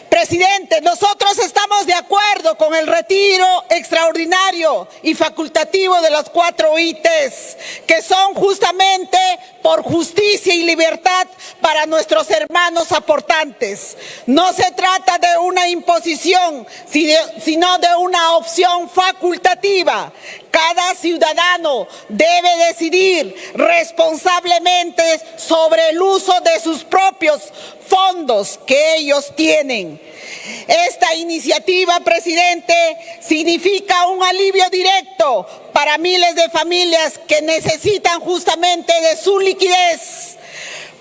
Presidente, nosotros estamos de acuerdo con el retiro extraordinario y facultativo de los 4 ITs, que son justamente por justicia y libertad para nuestros hermanos aportantes. No se trata de una imposición, sino de una opción facultativa. Cada ciudadano debe decidir responsablemente sobre el uso de sus propios fondos que ellos tienen. Esta iniciativa, presidente, significa un alivio directo para miles de familias que necesitan justamente de su liquidez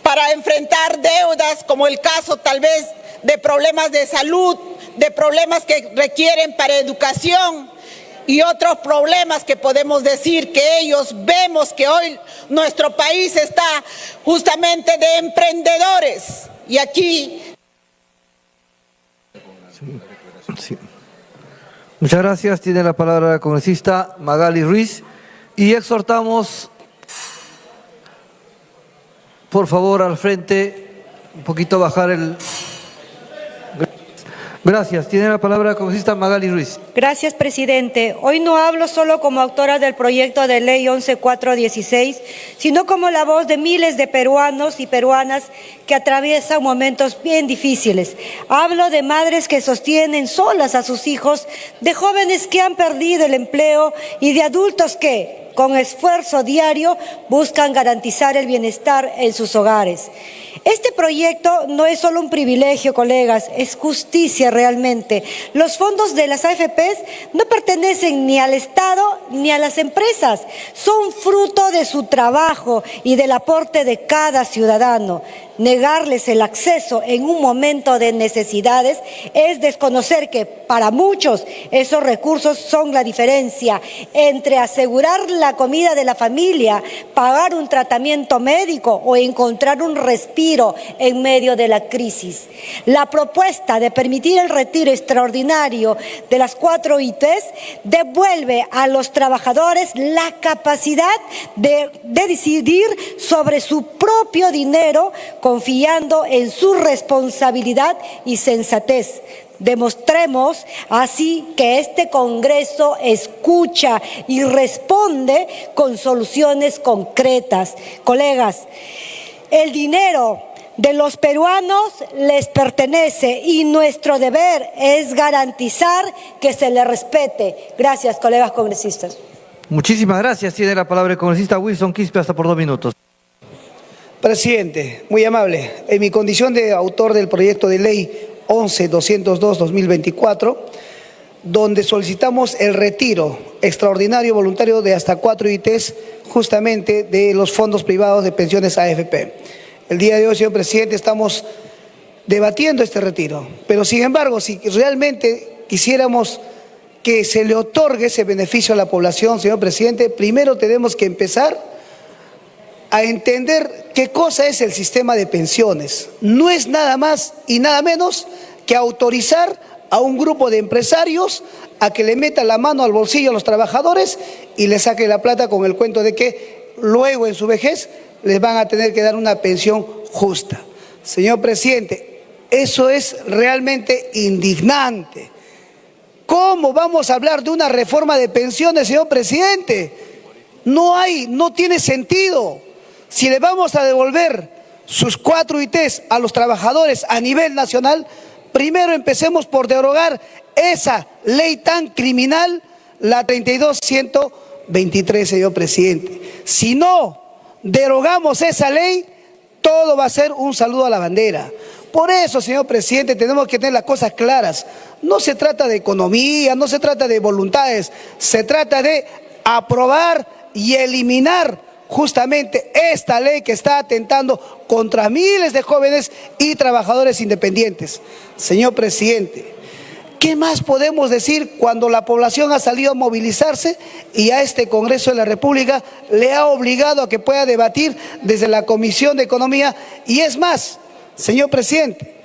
para enfrentar deudas, como el caso tal vez de problemas de salud, de problemas que requieren para educación y otros problemas que podemos decir que ellos vemos que hoy nuestro país está justamente de emprendedores. Y aquí... Sí. Muchas gracias. Tiene la palabra la congresista Magali Ruiz. Y exhortamos, por favor, al frente, un poquito bajar el... Gracias. Tiene la palabra la congresista Magali Ruiz. Gracias, presidente. Hoy no hablo solo como autora del proyecto de ley 11416, sino como la voz de miles de peruanos y peruanas que atraviesan momentos bien difíciles. Hablo de madres que sostienen solas a sus hijos, de jóvenes que han perdido el empleo y de adultos que, con esfuerzo diario, buscan garantizar el bienestar en sus hogares. Este proyecto no es solo un privilegio, colegas, es justicia realmente. Los fondos de las AFPs no pertenecen ni al Estado ni a las empresas, son fruto de su trabajo y del aporte de cada ciudadano. Negarles el acceso en un momento de necesidades es desconocer que para muchos esos recursos son la diferencia entre asegurar la comida de la familia, pagar un tratamiento médico o encontrar un respiro en medio de la crisis. La propuesta de permitir el retiro extraordinario de las 4 ITs devuelve a los trabajadores la capacidad de decidir sobre su propio dinero, confiando en su responsabilidad y sensatez. Demostremos así que este Congreso escucha y responde con soluciones concretas. Colegas, el dinero de los peruanos les pertenece y nuestro deber es garantizar que se le respete. Gracias, colegas congresistas. Muchísimas gracias. Tiene la palabra el congresista Wilson Quispe hasta por 2 minutos. Presidente, muy amable. En mi condición de autor del proyecto de ley 11.202/2024, donde solicitamos el retiro extraordinario voluntario de hasta 4 ITs justamente de los fondos privados de pensiones AFP. El día de hoy, señor presidente, estamos debatiendo este retiro, pero sin embargo, si realmente quisiéramos que se le otorgue ese beneficio a la población, señor presidente, primero tenemos que empezar a entender qué cosa es el sistema de pensiones. No es nada más y nada menos que autorizar a un grupo de empresarios a que le meta la mano al bolsillo a los trabajadores y le saque la plata con el cuento de que luego en su vejez les van a tener que dar una pensión justa. Señor presidente, eso es realmente indignante. ¿Cómo vamos a hablar de una reforma de pensiones, señor presidente? No tiene sentido. Si le vamos a devolver sus 4 ITs a los trabajadores a nivel nacional, primero empecemos por derogar esa ley tan criminal, la 32.123, señor presidente. Si no derogamos esa ley, todo va a ser un saludo a la bandera. Por eso, señor presidente, tenemos que tener las cosas claras. No se trata de economía, no se trata de voluntades, se trata de aprobar y eliminar justamente esta ley que está atentando contra miles de jóvenes y trabajadores independientes. Señor presidente, ¿qué más podemos decir cuando la población ha salido a movilizarse y a este Congreso de la República le ha obligado a que pueda debatir desde la Comisión de Economía? Y es más, señor presidente,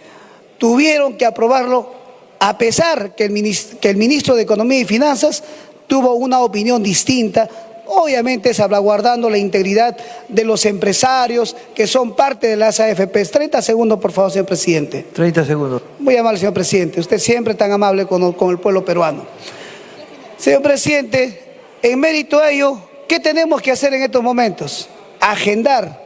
tuvieron que aprobarlo a pesar que el ministro de Economía y Finanzas tuvo una opinión distinta, obviamente salvaguardando la integridad de los empresarios que son parte de las AFPs. 30 segundos, por favor, señor presidente. 30 segundos. Muy amable, señor presidente. Usted siempre tan amable con el pueblo peruano. Señor presidente, en mérito a ello, ¿qué tenemos que hacer en estos momentos? Agendar.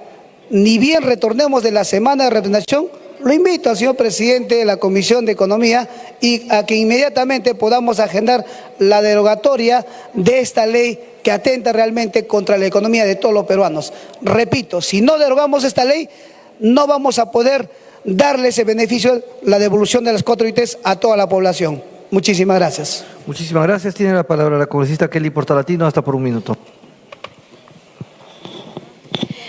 Ni bien retornemos de la semana de representación, lo invito al señor presidente de la Comisión de Economía y a que inmediatamente podamos agendar la derogatoria de esta ley que atenta realmente contra la economía de todos los peruanos. Repito, si no derogamos esta ley, no vamos a poder darle ese beneficio, la devolución de las 4 ITs a toda la población. Muchísimas gracias. Muchísimas gracias. Tiene la palabra la congresista Kelly Portalatino, hasta por 1 minuto.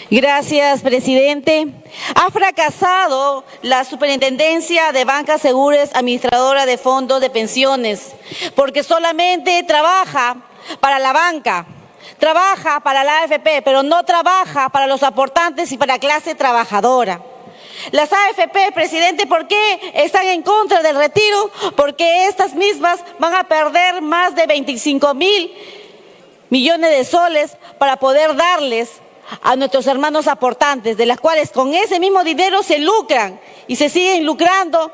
Gracias, presidente. Ha fracasado la Superintendencia de Banca Seguros, administradora de fondos de pensiones, porque solamente trabaja para la banca, trabaja para la AFP, pero no trabaja para los aportantes y para la clase trabajadora. Las AFP, presidente, ¿por qué están en contra del retiro? Porque estas mismas van a perder más de 25.000 millones de soles para poder darles a nuestros hermanos aportantes, de las cuales con ese mismo dinero se lucran y se siguen lucrando,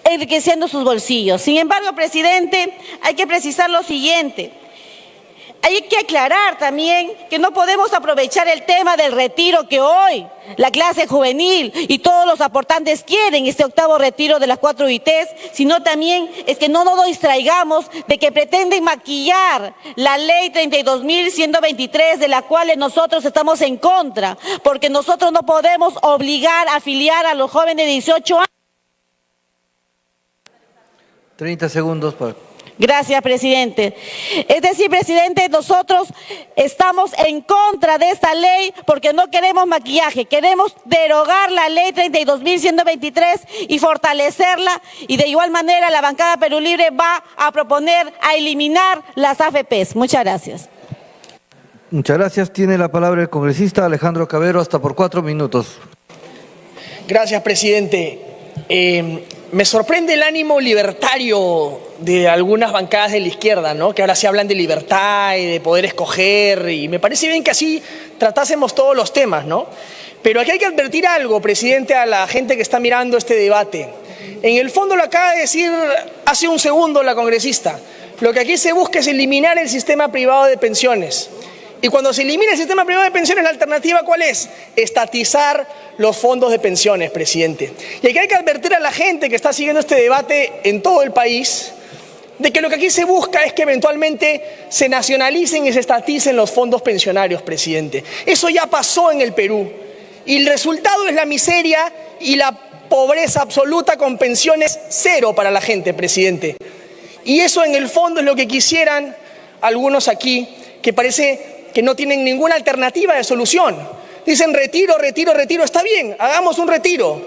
enriqueciendo sus bolsillos. Sin embargo, presidente, hay que precisar lo siguiente. Hay que aclarar también que no podemos aprovechar el tema del retiro que hoy la clase juvenil y todos los aportantes quieren, este 8º retiro de las 4 ITs, sino también es que no nos distraigamos de que pretenden maquillar la ley 32.123, de la cual nosotros estamos en contra, porque nosotros no podemos obligar a afiliar a los jóvenes de 18 años. 30 segundos para... Gracias, presidente. Es decir, presidente, nosotros estamos en contra de esta ley porque no queremos maquillaje, queremos derogar la ley 32.123 y fortalecerla, y de igual manera la bancada Perú Libre va a proponer a eliminar las AFPs. Muchas gracias. Muchas gracias. Tiene la palabra el congresista Alejandro Cabero, hasta por 4 minutos. Gracias, presidente. Me sorprende el ánimo libertario de algunas bancadas de la izquierda, ¿no? Que ahora se hablan de libertad y de poder escoger, y me parece bien que así tratásemos todos los temas, ¿no? Pero aquí hay que advertir algo, presidente, a la gente que está mirando este debate. En el fondo lo acaba de decir hace un segundo la congresista. Lo que aquí se busca es eliminar el sistema privado de pensiones. Y cuando se elimina el sistema privado de pensiones, la alternativa ¿cuál es? Estatizar los fondos de pensiones, presidente. Y aquí hay que advertir a la gente que está siguiendo este debate en todo el país de que lo que aquí se busca es que eventualmente se nacionalicen y se estaticen los fondos pensionarios, presidente. Eso ya pasó en el Perú. Y el resultado es la miseria y la pobreza absoluta, con pensiones cero para la gente, presidente. Y eso en el fondo es lo que quisieran algunos aquí, que parece que no tienen ninguna alternativa de solución. Dicen retiro, retiro, retiro. Está bien, hagamos un retiro,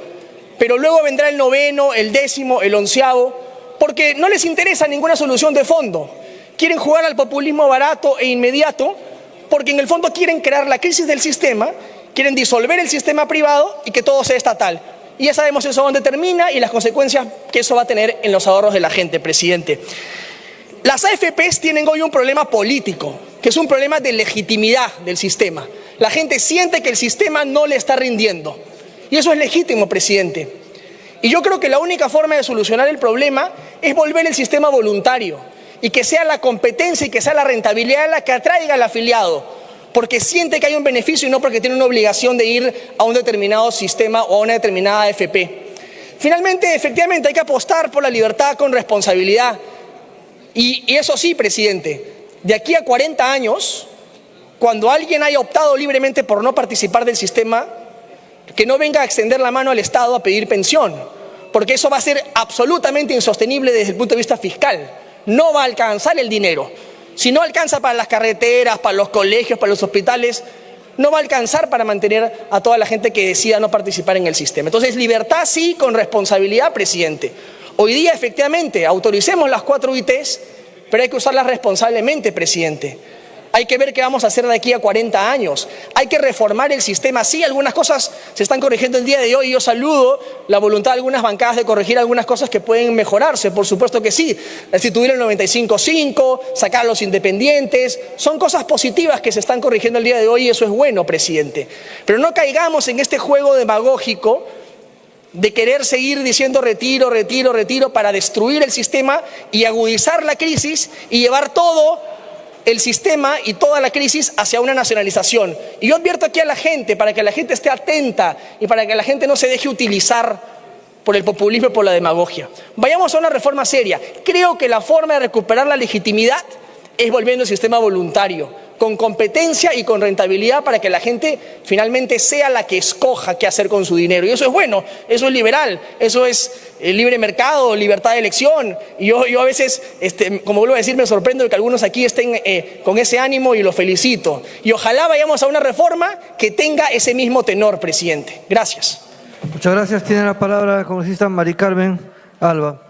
pero luego vendrá el 9º, el 10º, el 11º, porque no les interesa ninguna solución de fondo. Quieren jugar al populismo barato e inmediato, porque en el fondo quieren crear la crisis del sistema, quieren disolver el sistema privado y que todo sea estatal. Y ya sabemos eso dónde termina y las consecuencias que eso va a tener en los ahorros de la gente, presidente. Las AFPs tienen hoy un problema político, que es un problema de legitimidad del sistema. La gente siente que el sistema no le está rindiendo. Y eso es legítimo, presidente. Y yo creo que la única forma de solucionar el problema es volver el sistema voluntario y que sea la competencia y que sea la rentabilidad la que atraiga al afiliado, porque siente que hay un beneficio y no porque tiene una obligación de ir a un determinado sistema o a una determinada AFP. Finalmente, efectivamente, hay que apostar por la libertad con responsabilidad. Y eso sí, presidente, de aquí a 40 años, cuando alguien haya optado libremente por no participar del sistema, que no venga a extender la mano al Estado a pedir pensión, porque eso va a ser absolutamente insostenible desde el punto de vista fiscal. No va a alcanzar el dinero. Si no alcanza para las carreteras, para los colegios, para los hospitales, no va a alcanzar para mantener a toda la gente que decida no participar en el sistema. Entonces, libertad sí, con responsabilidad, presidente. Hoy día, efectivamente, autoricemos las 4 ITs, pero hay que usarlas responsablemente, presidente. Hay que ver qué vamos a hacer de aquí a 40 años. Hay que reformar el sistema. Sí, algunas cosas se están corrigiendo el día de hoy y yo saludo la voluntad de algunas bancadas de corregir algunas cosas que pueden mejorarse, por supuesto que sí. Restituir el 95.5, sacar a los independientes, son cosas positivas que se están corrigiendo el día de hoy y eso es bueno, presidente. Pero no caigamos en este juego demagógico de querer seguir diciendo retiro, retiro, retiro para destruir el sistema y agudizar la crisis y llevar todo el sistema y toda la crisis hacia una nacionalización. Y yo advierto aquí a la gente, para que la gente esté atenta y para que la gente no se deje utilizar por el populismo y por la demagogia. Vayamos a una reforma seria. Creo que la forma de recuperar la legitimidad es volviendo al sistema voluntario, con competencia y con rentabilidad para que la gente finalmente sea la que escoja qué hacer con su dinero. Y eso es bueno, eso es liberal, eso es libre mercado, libertad de elección. Y yo a veces, como vuelvo a decir, me sorprendo de que algunos aquí estén con ese ánimo y los felicito. Y ojalá vayamos a una reforma que tenga ese mismo tenor, presidente. Gracias. Muchas gracias. Tiene la palabra la congresista Mari Carmen Alba.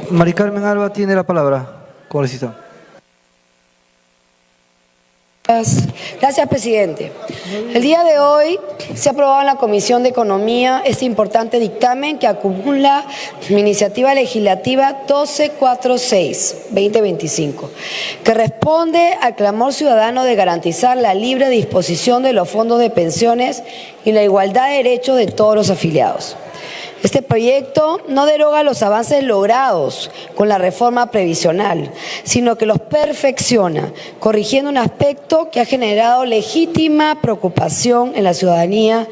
Mari Carmen Alba tiene la palabra, congresista. Gracias, presidente. El día de hoy se ha aprobado en la Comisión de Economía este importante dictamen que acumula mi iniciativa legislativa 1246-2025, que responde al clamor ciudadano de garantizar la libre disposición de los fondos de pensiones y la igualdad de derechos de todos los afiliados. Este proyecto no deroga los avances logrados con la reforma previsional, sino que los perfecciona, corrigiendo un aspecto que ha generado legítima preocupación en la ciudadanía,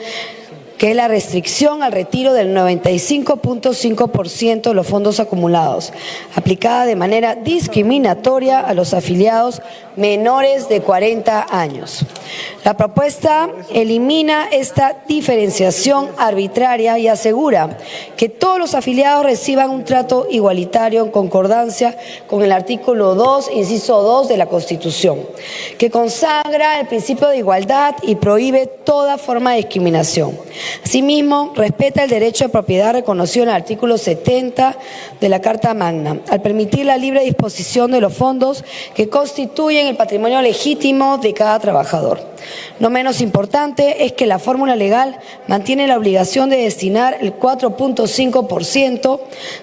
que es la restricción al retiro del 95.5% de los fondos acumulados, aplicada de manera discriminatoria a los afiliados menores de 40 años. La propuesta elimina esta diferenciación arbitraria y asegura que todos los afiliados reciban un trato igualitario en concordancia con el artículo 2, inciso 2 de la Constitución, que consagra el principio de igualdad y prohíbe toda forma de discriminación. Asimismo, respeta el derecho de propiedad reconocido en el artículo 70 de la Carta Magna, al permitir la libre disposición de los fondos que constituyen el patrimonio legítimo de cada trabajador. No menos importante es que la fórmula legal mantiene la obligación de destinar el 4.5%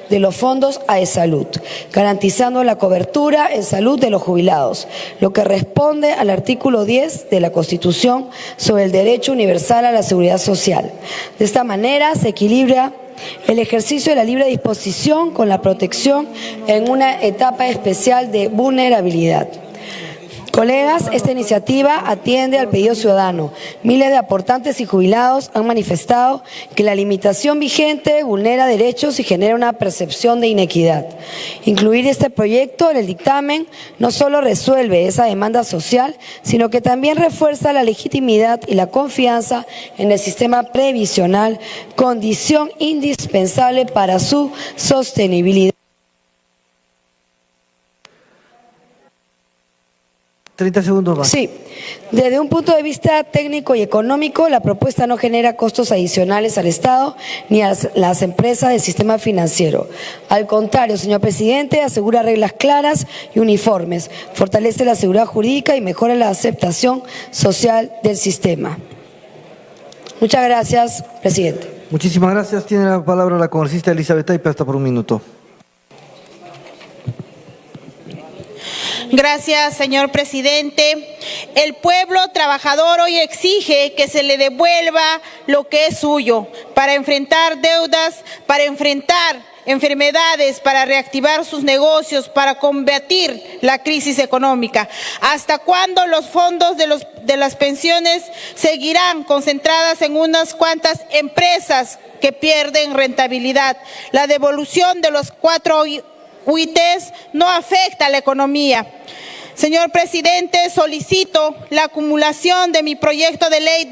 de los fondos a salud, garantizando la cobertura en salud de los jubilados, lo que responde al artículo 10 de la Constitución sobre el derecho universal a la seguridad social. De esta manera se equilibra el ejercicio de la libre disposición con la protección en una etapa especial de vulnerabilidad. Colegas, esta iniciativa atiende al pedido ciudadano. Miles de aportantes y jubilados han manifestado que la limitación vigente vulnera derechos y genera una percepción de inequidad. Incluir este proyecto en el dictamen no solo resuelve esa demanda social, sino que también refuerza la legitimidad y la confianza en el sistema previsional, condición indispensable para su sostenibilidad. 30 segundos más. Sí. Desde un punto de vista técnico y económico, la propuesta no genera costos adicionales al Estado ni a las empresas del sistema financiero. Al contrario, señor presidente, asegura reglas claras y uniformes, fortalece la seguridad jurídica y mejora la aceptación social del sistema. Muchas gracias, presidente. Muchísimas gracias. Tiene la palabra la congresista Elizabeth Taipa, hasta por un minuto. Gracias, señor presidente. El pueblo trabajador hoy exige que se le devuelva lo que es suyo para enfrentar deudas, para enfrentar enfermedades, para reactivar sus negocios, para combatir la crisis económica. ¿Hasta cuándo los fondos de las pensiones seguirán concentradas en unas cuantas empresas que pierden rentabilidad? La devolución de los 4 UITs no afecta a la economía. Señor presidente, solicito la acumulación de mi proyecto de ley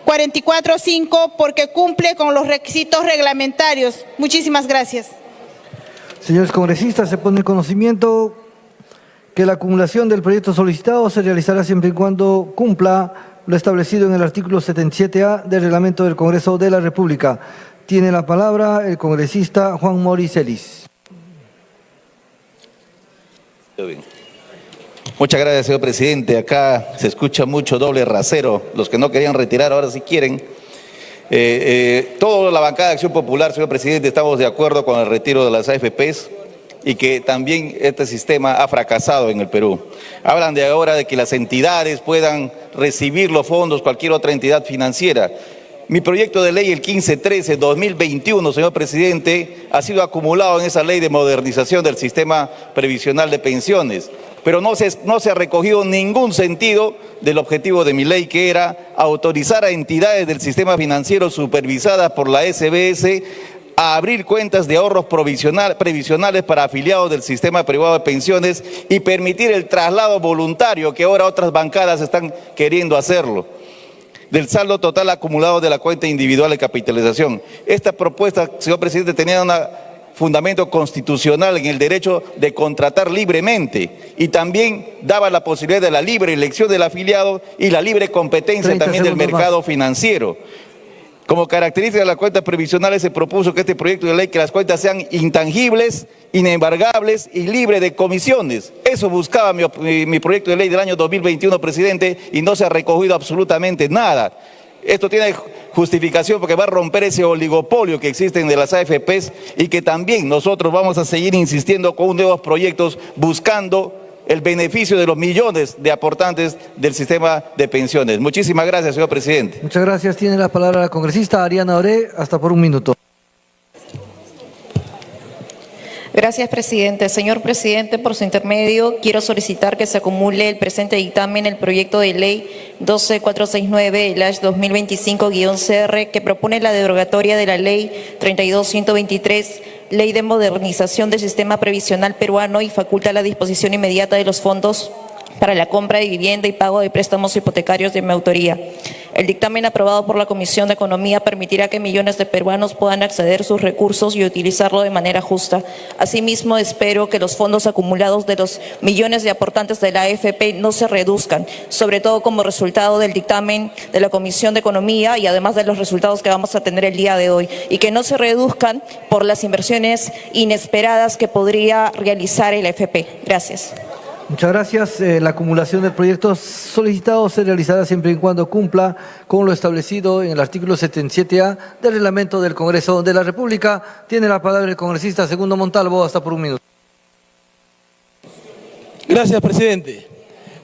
1244.5 porque cumple con los requisitos reglamentarios. Muchísimas gracias. Señores congresistas, se pone en conocimiento que la acumulación del proyecto solicitado se realizará siempre y cuando cumpla lo establecido en el artículo 77A del Reglamento del Congreso de la República. Tiene la palabra el congresista Juan Mori Celis. Muchas gracias, señor presidente. Acá se escucha mucho doble rasero. Los que no querían retirar ahora sí quieren. Toda la bancada de Acción Popular, señor presidente, estamos de acuerdo con el retiro de las AFPs y que también este sistema ha fracasado en el Perú. Hablan de ahora de que las entidades puedan recibir los fondos, cualquier otra entidad financiera. Mi proyecto de ley, el 1513-2021, señor presidente, ha sido acumulado en esa ley de modernización del sistema previsional de pensiones, pero no se ha recogido ningún sentido del objetivo de mi ley, que era autorizar a entidades del sistema financiero supervisadas por la SBS a abrir cuentas de ahorros previsionales para afiliados del sistema privado de pensiones y permitir el traslado voluntario, que ahora otras bancadas están queriendo hacerlo, del saldo total acumulado de la cuenta individual de capitalización. Esta propuesta, señor presidente, tenía un fundamento constitucional en el derecho de contratar libremente y también daba la posibilidad de la libre elección del afiliado y la libre competencia también del mercado financiero. Como característica de las cuentas previsionales se propuso que este proyecto de ley, que las cuentas sean intangibles, inembargables y libres de comisiones. Eso buscaba mi proyecto de ley del año 2021, presidente, y no se ha recogido absolutamente nada. Esto tiene justificación porque va a romper ese oligopolio que existe de las AFPs y que también nosotros vamos a seguir insistiendo con nuevos proyectos buscando el beneficio de los millones de aportantes del sistema de pensiones. Muchísimas gracias, señor presidente. Muchas gracias. Tiene la palabra la congresista Ariana Oré, hasta por 1 minuto. Gracias, presidente. Señor presidente, por su intermedio, quiero solicitar que se acumule el presente dictamen el proyecto de ley 12469/2025-CR, que propone la derogatoria de la ley 32123, Ley de Modernización del Sistema Previsional Peruano, y faculta la disposición inmediata de los fondos para la compra de vivienda y pago de préstamos hipotecarios de mi autoría. El dictamen aprobado por la Comisión de Economía permitirá que millones de peruanos puedan acceder a sus recursos y utilizarlo de manera justa. Asimismo, espero que los fondos acumulados de los millones de aportantes de la AFP no se reduzcan, sobre todo como resultado del dictamen de la Comisión de Economía y además de los resultados que vamos a tener el día de hoy, y que no se reduzcan por las inversiones inesperadas que podría realizar el AFP. Gracias. Muchas gracias. La acumulación del proyecto solicitado se realizará siempre y cuando cumpla con lo establecido en el artículo 77A del reglamento del Congreso de la República. Tiene la palabra el congresista Segundo Montalvo, hasta por 1 minuto. Gracias, presidente.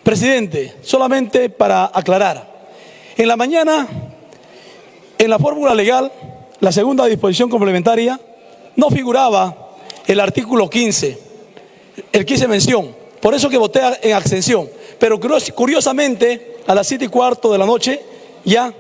Presidente, solamente para aclarar, en la mañana, en la fórmula legal, la segunda disposición complementaria, no figuraba el artículo 15, el 15 mención. Por eso que voté en abstención. Pero curiosamente, a las 7:15 de la noche ya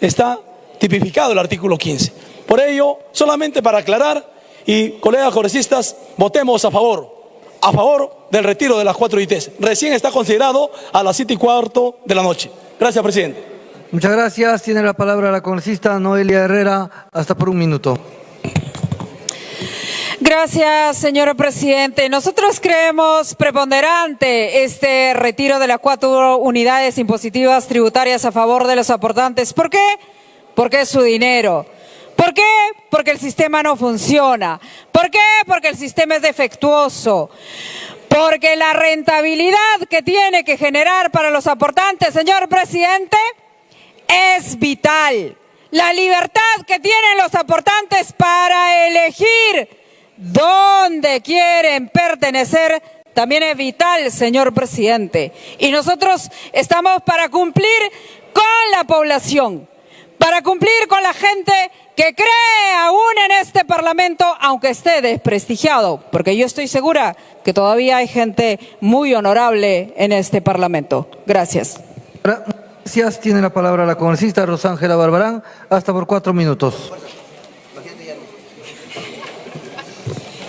está tipificado el artículo 15. Por ello, solamente para aclarar, y colegas congresistas, votemos a favor del retiro de las 4 ITs. Recién está considerado a las 7:15 de la noche. Gracias, presidente. Muchas gracias. Tiene la palabra la congresista Noelia Herrera, hasta por 1 minuto. Gracias, señor presidente. Nosotros creemos preponderante este retiro de las 4 unidades impositivas tributarias a favor de los aportantes. ¿Por qué? Porque es su dinero. ¿Por qué? Porque el sistema no funciona. ¿Por qué? Porque el sistema es defectuoso. Porque la rentabilidad que tiene que generar para los aportantes, señor presidente, es vital. La libertad que tienen los aportantes para elegir dónde quieren pertenecer también es vital, señor presidente. Y nosotros estamos para cumplir con la población, para cumplir con la gente que cree aún en este Parlamento, aunque esté desprestigiado, porque yo estoy segura que todavía hay gente muy honorable en este Parlamento. Gracias. Gracias. Tiene la palabra la congresista Rosángela Barbarán, hasta por 4 minutos.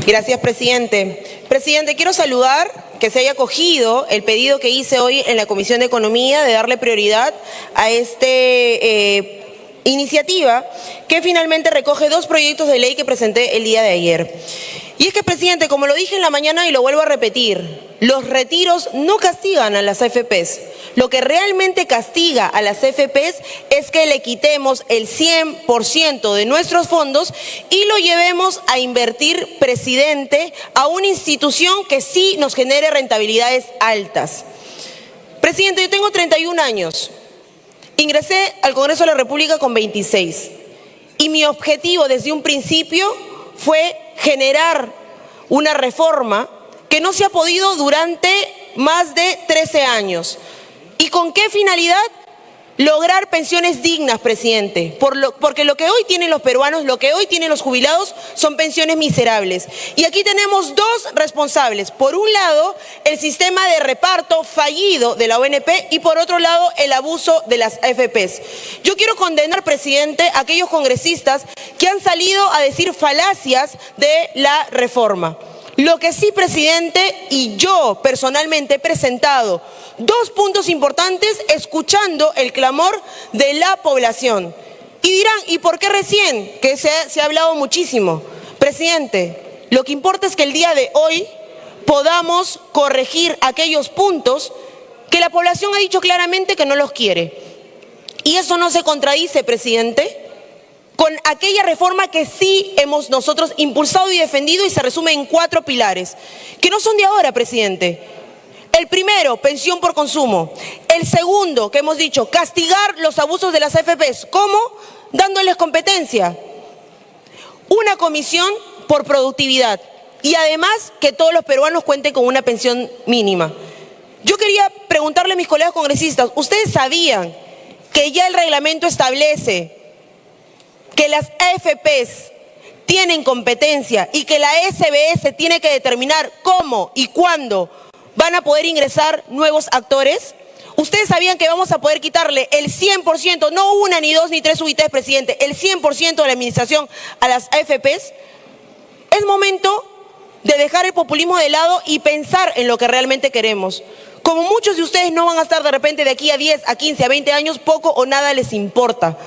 Gracias, presidente. Presidente, quiero saludar que se haya acogido el pedido que hice hoy en la Comisión de Economía de darle prioridad a esta iniciativa que finalmente recoge 2 proyectos de ley que presenté el día de ayer. Y es que, presidente, como lo dije en la mañana y lo vuelvo a repetir, los retiros no castigan a las AFPs. Lo que realmente castiga a las AFPs es que le quitemos el 100% de nuestros fondos y lo llevemos a invertir, presidente, a una institución que sí nos genere rentabilidades altas. Presidente, yo tengo 31 años. Ingresé al Congreso de la República con 26. Y mi objetivo desde un principio fue generar una reforma que no se ha podido durante más de 13 años. ¿Y con qué finalidad? Lograr pensiones dignas, presidente, porque lo que hoy tienen los peruanos, lo que hoy tienen los jubilados son pensiones miserables. Y aquí tenemos dos responsables. Por un lado, el sistema de reparto fallido de la ONP y por otro lado, el abuso de las AFPs. Yo quiero condenar, presidente, a aquellos congresistas que han salido a decir falacias de la reforma. Lo que sí, presidente, y yo personalmente he presentado dos puntos importantes escuchando el clamor de la población. Y dirán, ¿y por qué recién? Que se ha hablado muchísimo. Presidente, lo que importa es que el día de hoy podamos corregir aquellos puntos que la población ha dicho claramente que no los quiere. Y eso no se contradice, presidente, con aquella reforma que sí hemos nosotros impulsado y defendido y se resume en 4 pilares, que no son de ahora, presidente. El primero, pensión por consumo. El segundo, que hemos dicho, castigar los abusos de las AFPs. ¿Cómo? Dándoles competencia. Una comisión por productividad. Y además, que todos los peruanos cuenten con una pensión mínima. Yo quería preguntarle a mis colegas congresistas, ¿ustedes sabían que ya el reglamento establece que las AFPs tienen competencia y que la SBS tiene que determinar cómo y cuándo van a poder ingresar nuevos actores? ¿Ustedes sabían que vamos a poder quitarle el 100%, no una, ni dos, ni tres UITs, presidente, el 100% de la administración a las AFPs? Es momento de dejar el populismo de lado y pensar en lo que realmente queremos. Como muchos de ustedes no van a estar de repente de aquí a 10, a 15, a 20 años, poco o nada les importa.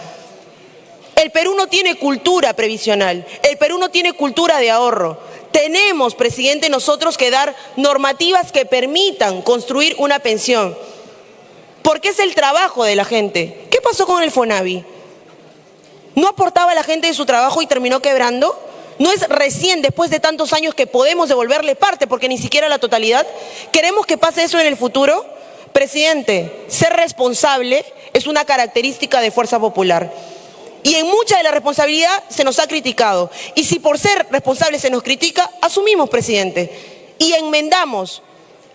El Perú no tiene cultura previsional, el Perú no tiene cultura de ahorro. Tenemos, presidente, nosotros que dar normativas que permitan construir una pensión, porque es el trabajo de la gente. ¿Qué pasó con el FONAVI? ¿No aportaba a la gente de su trabajo y terminó quebrando? ¿No es recién, después de tantos años, que podemos devolverle parte, porque ni siquiera la totalidad? ¿Queremos que pase eso en el futuro? Presidente, ser responsable es una característica de Fuerza Popular. Y en mucha de la responsabilidad se nos ha criticado. Y si por ser responsables se nos critica, asumimos, presidente, y enmendamos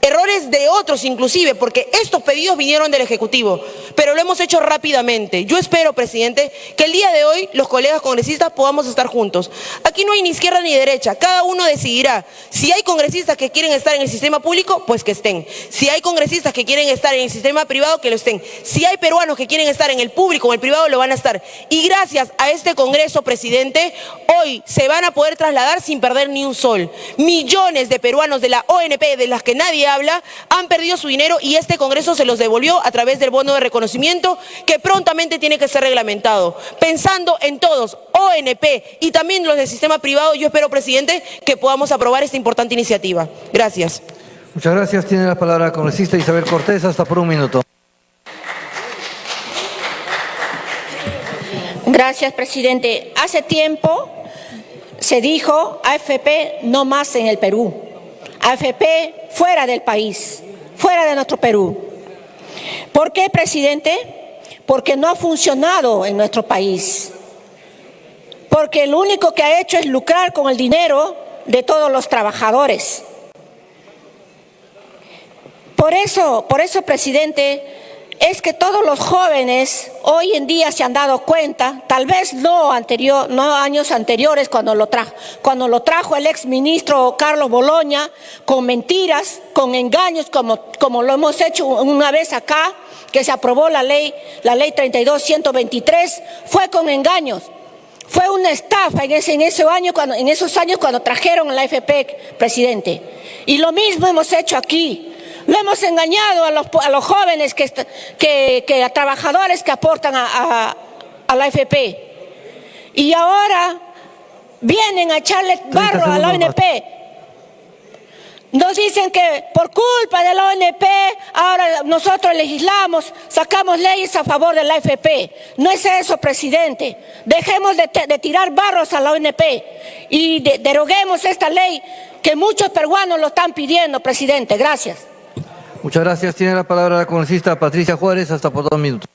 errores de otros inclusive, porque estos pedidos vinieron del Ejecutivo, pero lo hemos hecho rápidamente. Yo espero, presidente, que el día de hoy los colegas congresistas podamos estar juntos. Aquí no hay ni izquierda ni derecha, cada uno decidirá. Si hay congresistas que quieren estar en el sistema público, pues que estén. Si hay congresistas que quieren estar en el sistema privado, que lo estén. Si hay peruanos que quieren estar en el público o en el privado, lo van a estar. Y gracias a este Congreso, presidente, hoy se van a poder trasladar sin perder ni un sol. Millones de peruanos de la ONP, de las que nadie habla, han perdido su dinero y este Congreso se los devolvió a través del bono de reconocimiento que prontamente tiene que ser reglamentado. Pensando en todos, ONP y también los del sistema privado, yo espero, presidente, que podamos aprobar esta importante iniciativa. Gracias. Muchas gracias. Tiene la palabra la congresista Isabel Cortés, hasta por un minuto. Gracias, presidente. Hace tiempo se dijo AFP no más en el Perú. AFP fuera del país, fuera de nuestro Perú. ¿Por qué, presidente? Porque no ha funcionado en nuestro país. Porque lo único que ha hecho es lucrar con el dinero de todos los trabajadores. Por eso, presidente, es que todos los jóvenes hoy en día se han dado cuenta, tal vez no años anteriores cuando lo trajo el exministro Carlos Boloña, con mentiras, con engaños, como lo hemos hecho una vez acá, que se aprobó la ley 32-123, fue con engaños. Fue una estafa en esos años cuando trajeron la AFP, presidente. Y lo mismo hemos hecho aquí. Lo hemos engañado a los jóvenes, a trabajadores que aportan a la AFP. Y ahora vienen a echarle barro a la ONP. Nos dicen que por culpa de la ONP ahora nosotros legislamos, sacamos leyes a favor de la AFP. No es eso, presidente. Dejemos de tirar barros a la ONP y deroguemos esta ley que muchos peruanos lo están pidiendo, presidente. Gracias. Muchas gracias. Tiene la palabra la congresista Patricia Juárez, hasta por 2 minutos.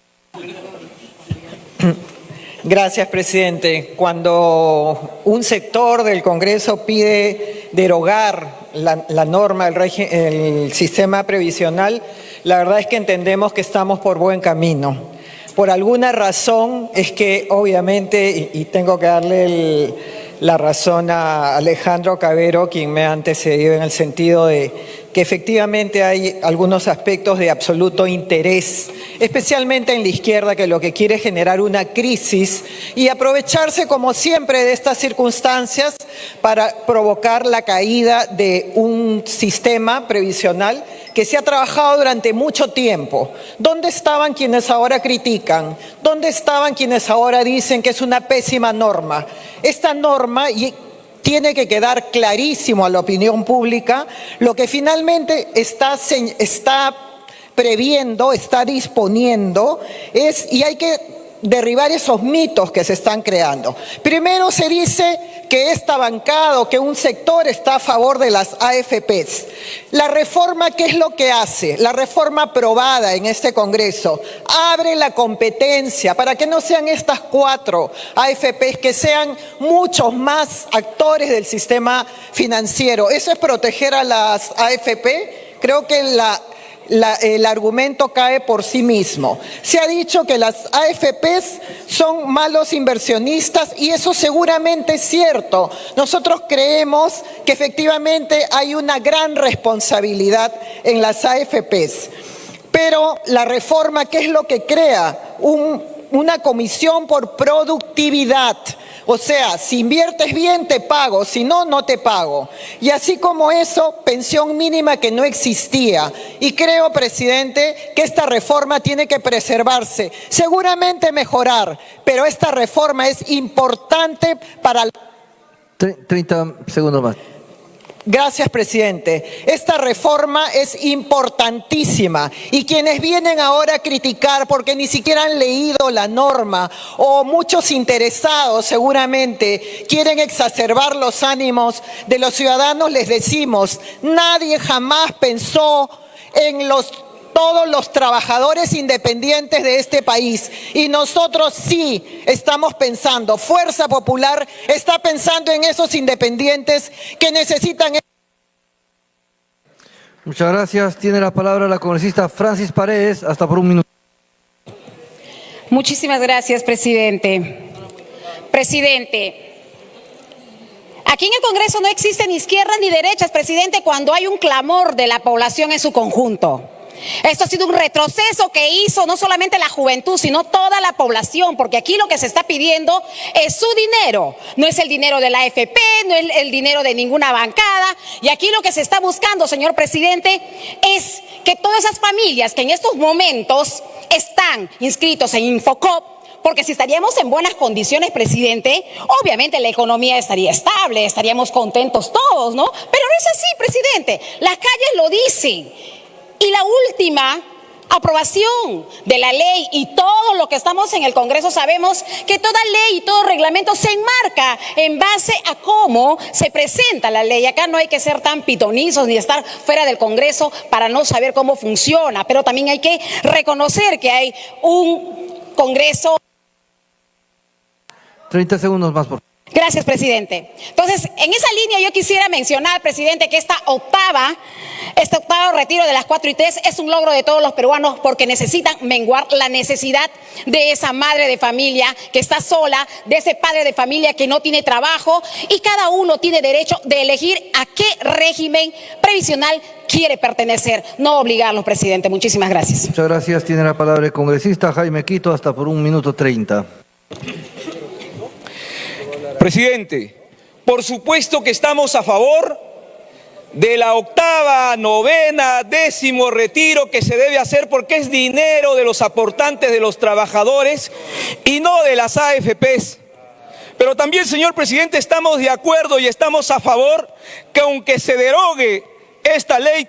Gracias, presidente. Cuando un sector del Congreso pide derogar la norma, el sistema previsional, la verdad es que entendemos que estamos por buen camino. Por alguna razón es que obviamente, y tengo que darle la razón a Alejandro Cabero, quien me ha antecedido en el sentido de que efectivamente hay algunos aspectos de absoluto interés, especialmente en la izquierda, que lo que quiere es generar una crisis y aprovecharse como siempre de estas circunstancias para provocar la caída de un sistema previsional que se ha trabajado durante mucho tiempo. ¿Dónde estaban quienes ahora critican? ¿Dónde estaban quienes ahora dicen que es una pésima norma? Esta norma tiene que quedar clarísimo a la opinión pública lo que finalmente está previendo, está disponiendo, y hay que derribar esos mitos que se están creando. Primero se dice que esta bancada o que un sector está a favor de las AFPs. La reforma, ¿qué es lo que hace? La reforma aprobada en este Congreso abre la competencia para que no sean estas 4 AFPs, que sean muchos más actores del sistema financiero. ¿Eso es proteger a las AFP? Creo que el argumento cae por sí mismo. Se ha dicho que las AFPs son malos inversionistas y eso seguramente es cierto. Nosotros creemos que efectivamente hay una gran responsabilidad en las AFPs. Pero la reforma, ¿qué es lo que crea? Una comisión por productividad. O sea, si inviertes bien te pago, si no, no te pago. Y así como eso, pensión mínima que no existía. Y creo, presidente, que esta reforma tiene que preservarse, seguramente mejorar, pero esta reforma es importante para... 30 segundos más. Gracias, presidente. Esta reforma es importantísima y quienes vienen ahora a criticar porque ni siquiera han leído la norma o muchos interesados seguramente quieren exacerbar los ánimos de los ciudadanos, les decimos, nadie jamás pensó en todos los trabajadores independientes de este país. Y nosotros sí estamos pensando, Fuerza Popular está pensando en esos independientes que necesitan... Muchas gracias. Tiene la palabra la congresista Francis Paredes, hasta por 1 minuto. Muchísimas gracias, presidente. Presidente, aquí en el Congreso no existen ni izquierdas ni derechas, presidente, cuando hay un clamor de la población en su conjunto. Esto ha sido un retroceso que hizo no solamente la juventud, sino toda la población, porque aquí lo que se está pidiendo es su dinero, no es el dinero de la AFP, no es el dinero de ninguna bancada, y aquí lo que se está buscando, señor presidente, es que todas esas familias que en estos momentos están inscritos en Infocop, porque si estaríamos en buenas condiciones, presidente, obviamente la economía estaría estable, estaríamos contentos todos, ¿no? Pero no es así, presidente, las calles lo dicen. Y la última aprobación de la ley y todo lo que estamos en el Congreso sabemos que toda ley y todo reglamento se enmarca en base a cómo se presenta la ley. Acá no hay que ser tan pitonizos ni estar fuera del Congreso para no saber cómo funciona, pero también hay que reconocer que hay un Congreso. 30 segundos más, por favor. Gracias, presidente. Entonces, en esa línea yo quisiera mencionar, presidente, que este octavo retiro de las 4 y 3 es un logro de todos los peruanos porque necesitan menguar la necesidad de esa madre de familia que está sola, de ese padre de familia que no tiene trabajo, y cada uno tiene derecho de elegir a qué régimen previsional quiere pertenecer, no obligarlos, presidente. Muchísimas gracias. Muchas gracias. Tiene la palabra el congresista Jaime Quito, hasta por 1 minuto 30. Presidente, por supuesto que estamos a favor de la 8ª, 9ª, 10º retiro que se debe hacer porque es dinero de los aportantes, de los trabajadores y no de las AFPs. Pero también, señor presidente, estamos de acuerdo y estamos a favor que aunque se derogue esta ley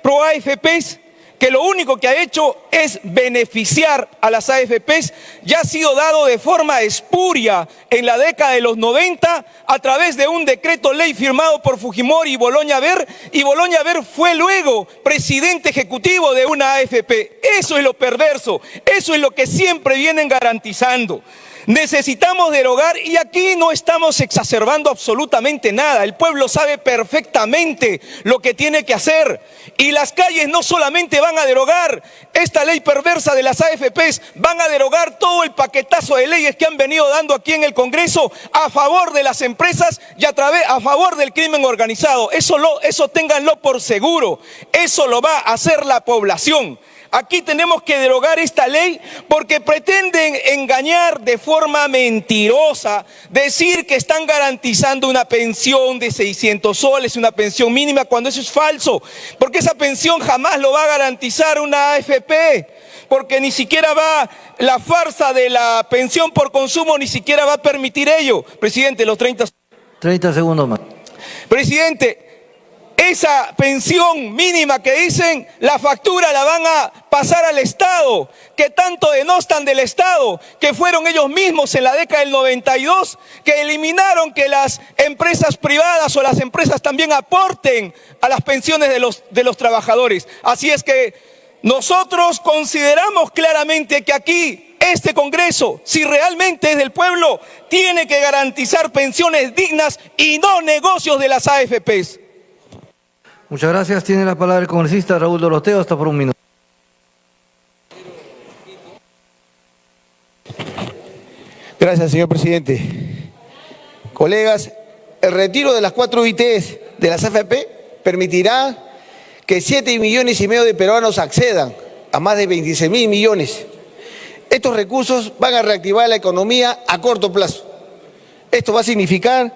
pro AFPs, que lo único que ha hecho es beneficiar a las AFPs, ya ha sido dado de forma espuria en la década de los 90 a través de un decreto ley firmado por Fujimori y Boloña Ver, y Boloña Ver fue luego presidente ejecutivo de una AFP. Eso es lo perverso, eso es lo que siempre vienen garantizando. Necesitamos derogar, y aquí no estamos exacerbando absolutamente nada. El pueblo sabe perfectamente lo que tiene que hacer, y las calles no solamente van a derogar esta ley perversa de las AFPs, van a derogar todo el paquetazo de leyes que han venido dando aquí en el Congreso a favor de las empresas y a favor del crimen organizado. Eso ténganlo por seguro, eso lo va a hacer la población. Aquí tenemos que derogar esta ley porque pretenden engañar de forma mentirosa, decir que están garantizando una pensión de 600 soles, una pensión mínima, cuando eso es falso, porque esa pensión jamás lo va a garantizar una AFP, porque ni siquiera va, la farsa de la pensión por consumo ni siquiera va a permitir ello. Presidente, los 30 segundos más. Presidente, esa pensión mínima que dicen, la factura la van a pasar al Estado, que tanto denostan del Estado, que fueron ellos mismos en la década del 92, que eliminaron que las empresas privadas o las empresas también aporten a las pensiones de los trabajadores. Así es que nosotros consideramos claramente que aquí este Congreso, si realmente es del pueblo, tiene que garantizar pensiones dignas y no negocios de las AFPs. Muchas gracias. Tiene la palabra el congresista Raúl Doroteo, hasta por un minuto. Gracias, señor presidente. Colegas, el retiro de las 4 UITs de las AFP permitirá que 7,5 millones de peruanos accedan a más de 26,000 millones. Estos recursos van a reactivar la economía a corto plazo. Esto va a significar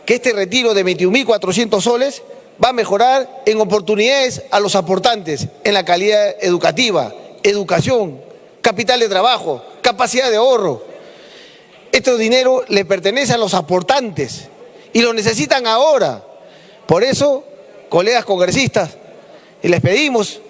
que este retiro de 21.400 soles va a mejorar en oportunidades a los aportantes, en la calidad educativa, educación, capital de trabajo, capacidad de ahorro. Este dinero le pertenece a los aportantes y lo necesitan ahora. Por eso, colegas congresistas, les pedimos,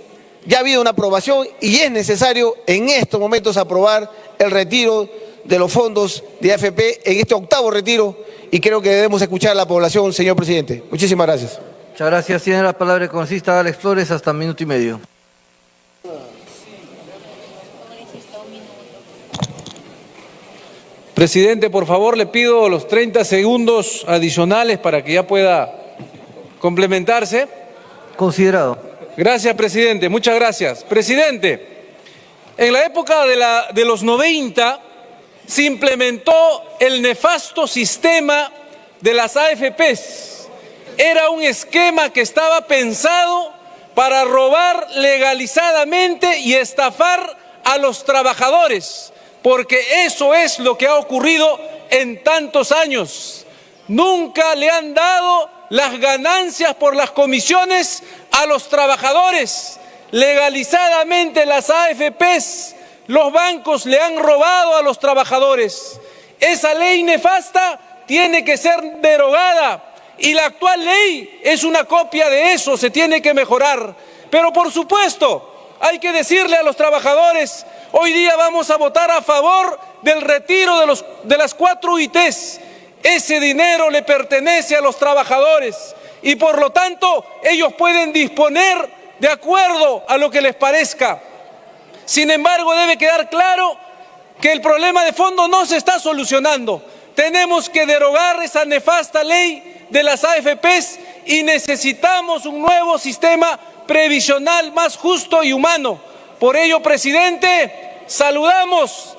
ya ha habido una aprobación y es necesario en estos momentos aprobar el retiro de los fondos de AFP en este 8º retiro, y creo que debemos escuchar a la población, señor presidente. Muchísimas gracias. Muchas gracias. Tiene la palabra el congresista Alex Flores, hasta 1 minuto y medio. Presidente, por favor, le pido los 30 segundos adicionales para que ya pueda complementarse. Considerado. Gracias, presidente. Muchas gracias. Presidente, en la época de los 90 se implementó el nefasto sistema de las AFPs. Era un esquema que estaba pensado para robar legalizadamente y estafar a los trabajadores, porque eso es lo que ha ocurrido en tantos años. Nunca le han dado las ganancias por las comisiones a los trabajadores. Legalizadamente las AFPs, los bancos le han robado a los trabajadores. Esa ley nefasta tiene que ser derogada. Y la actual ley es una copia de eso, se tiene que mejorar. Pero por supuesto, hay que decirle a los trabajadores, hoy día vamos a votar a favor del retiro de las 4 UITs. Ese dinero le pertenece a los trabajadores y por lo tanto ellos pueden disponer de acuerdo a lo que les parezca. Sin embargo, debe quedar claro que el problema de fondo no se está solucionando. Tenemos que derogar esa nefasta ley de las AFPs y necesitamos un nuevo sistema previsional más justo y humano. Por ello, presidente, saludamos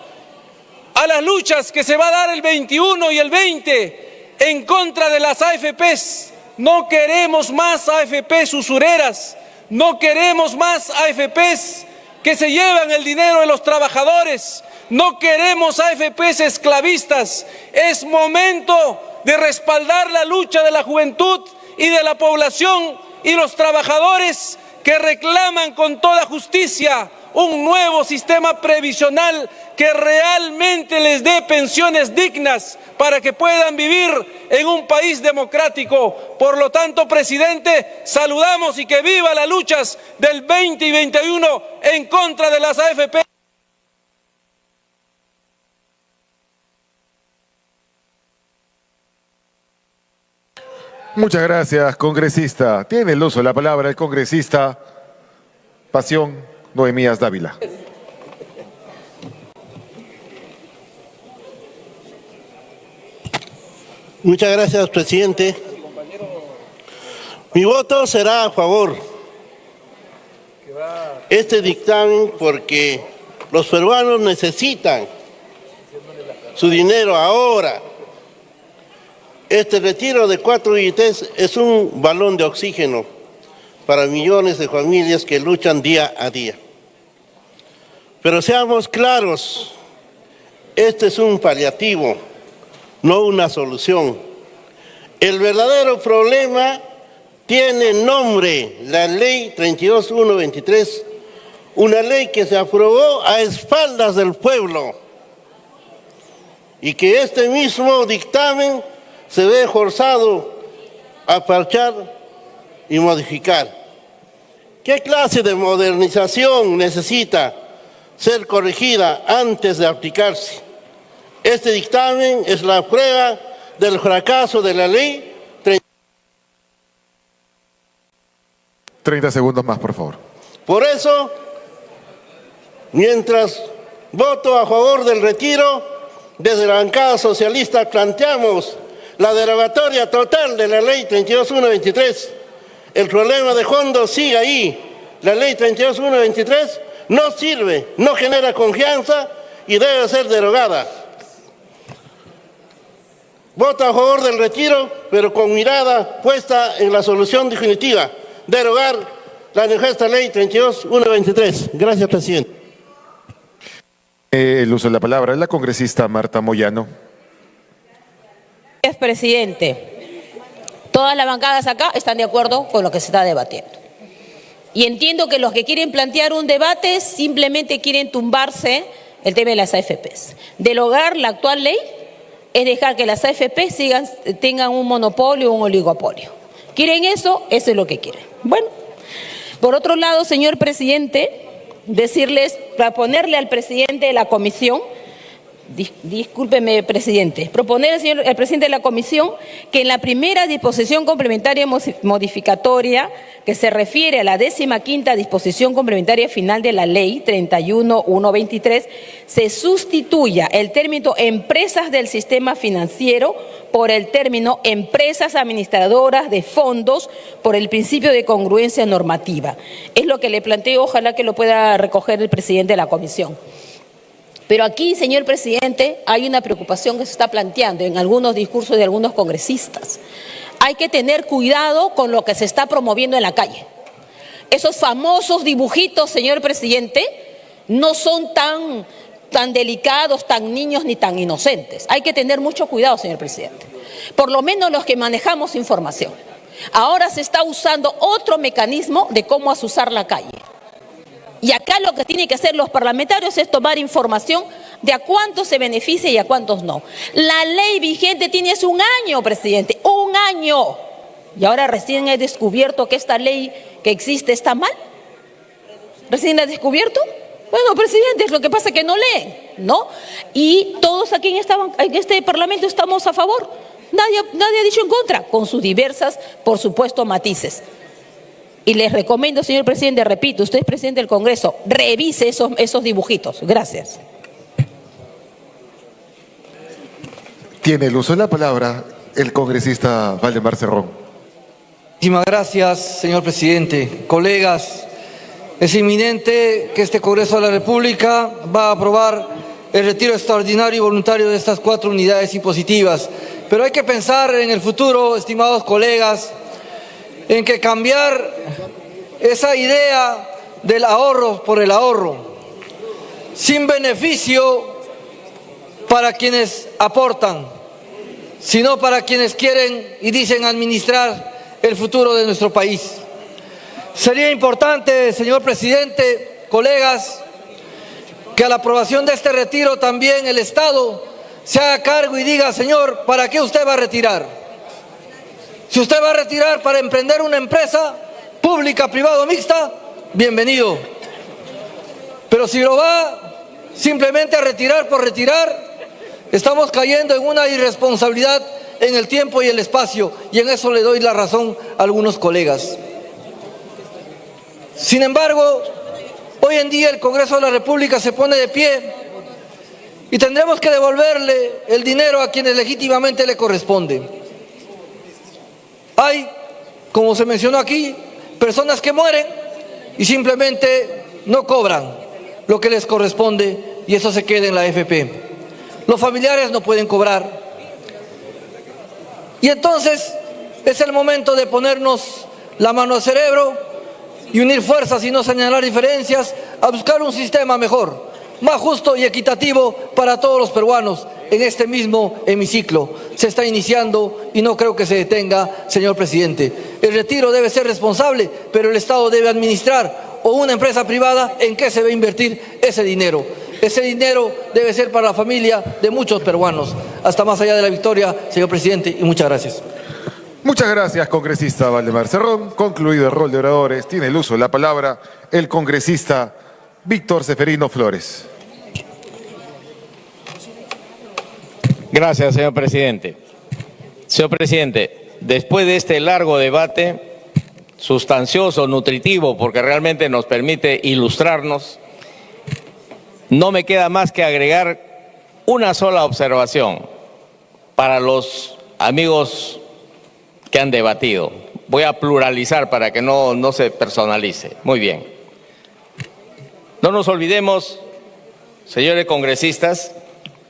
a las luchas que se va a dar el 21 y el 20 en contra de las AFPs. No queremos más AFPs usureras, no queremos más AFPs que se llevan el dinero de los trabajadores, no queremos AFPs esclavistas. Es momento de respaldar la lucha de la juventud y de la población y los trabajadores que reclaman con toda justicia un nuevo sistema previsional que realmente les dé pensiones dignas para que puedan vivir en un país democrático. Por lo tanto, presidente, saludamos y que viva las luchas del 20 y 21 en contra de las AFP. Muchas gracias, congresista. Tiene el uso de la palabra el congresista Pasión Noemías Dávila. Muchas gracias, presidente. Mi voto será a favor este dictamen porque los peruanos necesitan su dinero ahora. Este retiro de 4 billetes es un balón de oxígeno para millones de familias que luchan día a día. Pero seamos claros, este es un paliativo, no una solución. El verdadero problema tiene nombre, la Ley 32.123, una ley que se aprobó a espaldas del pueblo y que este mismo dictamen se ve forzado a parchar y modificar. ¿Qué clase de modernización necesita ser corregida antes de aplicarse? Este dictamen es la prueba del fracaso de la ley. 30 segundos más, por favor. Por eso, mientras voto a favor del retiro, desde la bancada socialista planteamos la derogatoria total de la ley 32.123. El problema de fondo sigue ahí. La ley 32.123 no sirve, no genera confianza y debe ser derogada. Voto a favor del retiro, pero con mirada puesta en la solución definitiva. Derogar la nefasta ley 32.123. Gracias, presidente. El uso de la palabra es la congresista Marta Moyano. Gracias, presidente. Todas las bancadas acá están de acuerdo con lo que se está debatiendo. Y entiendo que los que quieren plantear un debate simplemente quieren tumbarse el tema de las AFPs. Derogar la actual ley es dejar que las AFP tengan un monopolio o un oligopolio. ¿Quieren eso? Eso es lo que quieren. Bueno, por otro lado, señor presidente, decirles, proponerle al presidente de la comisión, discúlpeme, presidente, proponer al presidente de la comisión que en la primera disposición complementaria modificatoria que se refiere a la 15ª disposición complementaria final de la ley 31.123 se sustituya el término empresas del sistema financiero por el término empresas administradoras de fondos por el principio de congruencia normativa. Es lo que le planteo, ojalá que lo pueda recoger el presidente de la comisión. Pero aquí, señor presidente, hay una preocupación que se está planteando en algunos discursos de algunos congresistas. Hay que tener cuidado con lo que se está promoviendo en la calle. Esos famosos dibujitos, señor presidente, no son tan delicados, tan niños ni tan inocentes. Hay que tener mucho cuidado, señor presidente. Por lo menos los que manejamos información. Ahora se está usando otro mecanismo de cómo asusar la calle. Y acá lo que tienen que hacer los parlamentarios es tomar información de a cuántos se beneficia y a cuántos no. La ley vigente tiene hace un año, presidente, un año. Y ahora recién he descubierto que esta ley que existe está mal. ¿Recién la he descubierto? Bueno, presidente, es lo que pasa que no leen, ¿no? Y todos aquí en este parlamento estamos a favor. Nadie ha dicho en contra, con sus diversas, por supuesto, matices. Y les recomiendo, señor presidente, repito, usted es presidente del Congreso, revise esos dibujitos. Gracias. Tiene el uso de la palabra el congresista Valdemar Cerrón. Muchísimas gracias, señor presidente. Colegas, es inminente que este Congreso de la República va a aprobar el retiro extraordinario y voluntario de estas 4 unidades impositivas. Pero hay que pensar en el futuro, estimados colegas, en que cambiar esa idea del ahorro por el ahorro, sin beneficio para quienes aportan, sino para quienes quieren y dicen administrar el futuro de nuestro país. Sería importante, señor presidente, colegas, que a la aprobación de este retiro también el Estado se haga cargo y diga, señor, ¿para qué usted va a retirar? Si usted va a retirar para emprender una empresa pública, privada o mixta, bienvenido. Pero si lo va simplemente a retirar por retirar, estamos cayendo en una irresponsabilidad en el tiempo y el espacio, y en eso le doy la razón a algunos colegas. Sin embargo, hoy en día el Congreso de la República se pone de pie y tendremos que devolverle el dinero a quienes legítimamente le corresponde. Hay, como se mencionó aquí, personas que mueren y simplemente no cobran lo que les corresponde y eso se queda en la AFP. Los familiares no pueden cobrar. Y entonces es el momento de ponernos la mano al cerebro y unir fuerzas y no señalar diferencias, a buscar un sistema mejor, más justo y equitativo para todos los peruanos. En este mismo hemiciclo se está iniciando y no creo que se detenga, señor presidente. El retiro debe ser responsable, pero el Estado debe administrar, o una empresa privada, en qué se va a invertir ese dinero. Ese dinero debe ser para la familia de muchos peruanos. Hasta más allá de la victoria, señor presidente, y muchas gracias. Muchas gracias, congresista Valdemar Cerrón. Concluido el rol de oradores, tiene el uso de la palabra el congresista Víctor Seferino Flores. Gracias, señor presidente. Señor presidente, después de este largo debate, sustancioso, nutritivo, porque realmente nos permite ilustrarnos, no me queda más que agregar una sola observación para los amigos que han debatido. Voy a pluralizar para que no se personalice. Muy bien. No nos olvidemos, señores congresistas,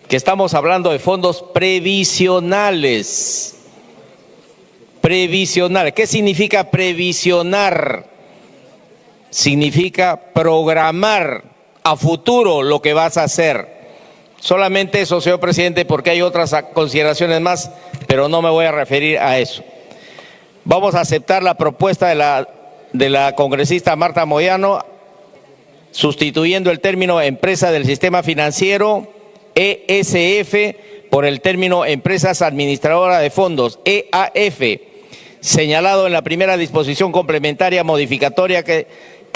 que estamos hablando de fondos previsionales. Previsional. ¿Qué significa previsionar? Significa programar a futuro lo que vas a hacer. Solamente eso, señor presidente, porque hay otras consideraciones más, pero no me voy a referir a eso. Vamos a aceptar la propuesta de la congresista Marta Moyano, sustituyendo el término empresa del sistema financiero, ESF, por el término empresas administradoras de fondos, EAF, señalado en la primera disposición complementaria modificatoria que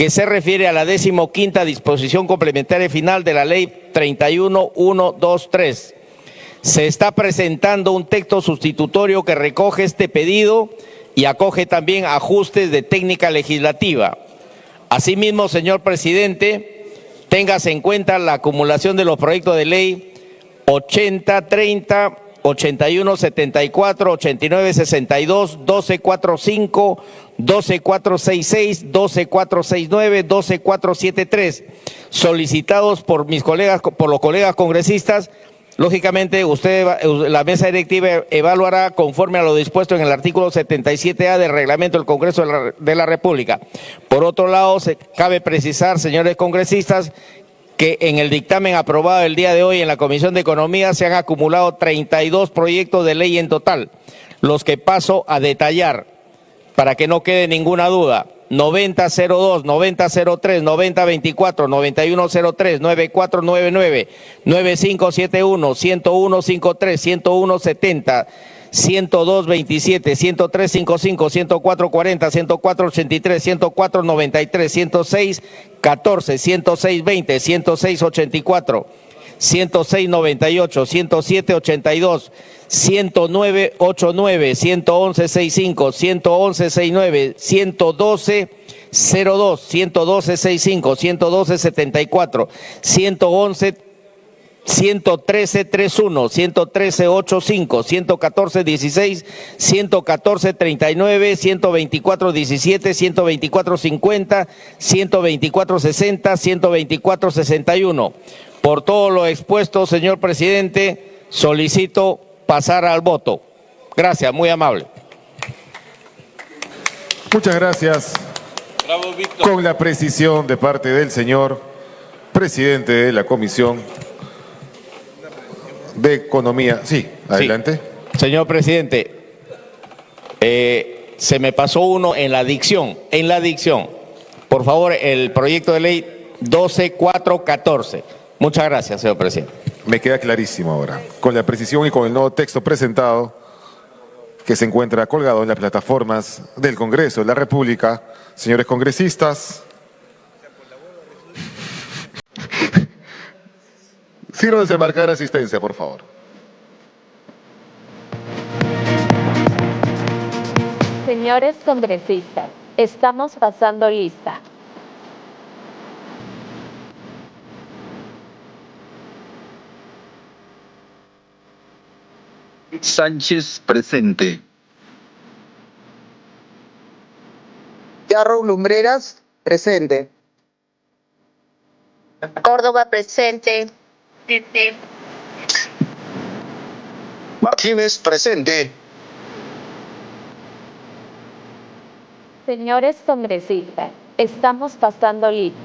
se refiere a la 15ª disposición complementaria final de la Ley 31123. Se está presentando un texto sustitutorio que recoge este pedido y acoge también ajustes de técnica legislativa. Asimismo, señor presidente, téngase en cuenta la acumulación de los proyectos de ley 8030, 8174, 8962, 12465, 12466, 12469, 12473, solicitados por mis colegas, por los colegas congresistas. Lógicamente, la mesa directiva evaluará conforme a lo dispuesto en el artículo 77A del reglamento del Congreso de la República. Por otro lado, cabe precisar, señores congresistas, que en el dictamen aprobado el día de hoy en la Comisión de Economía se han acumulado 32 proyectos de ley en total, los que paso a detallar para que no quede ninguna duda. 9002, 9003, 9024, 9103, 9499, 9571, 10153, 10170, 10227, 10355, 10440, 10483, 10493, 10614, 10620, 10684, 10698, 10782, 10989, 11165, 11169, 11202, 11265, 11274, 111 11331, 11385, 11416, 11439, 12417, 12450, 12460, 12461. Por todo lo expuesto, señor presidente, solicito pasar al voto. Gracias, muy amable. Muchas gracias. Bravo, Víctor. Con la precisión de parte del señor presidente de la Comisión de Economía. Sí, adelante. Sí. Señor presidente, se me pasó uno en la dicción. Por favor, el proyecto de ley 12414. Muchas gracias, señor presidente. Me queda clarísimo ahora, con la precisión y con el nuevo texto presentado que se encuentra colgado en las plataformas del Congreso de la República. Señores congresistas, sírvanse a marcar asistencia, por favor. Señores congresistas, estamos pasando lista. Sánchez presente. Yarrow Lumbreras, presente. Córdoba presente. Martínez presente. Señores congresistas, estamos pasando lista.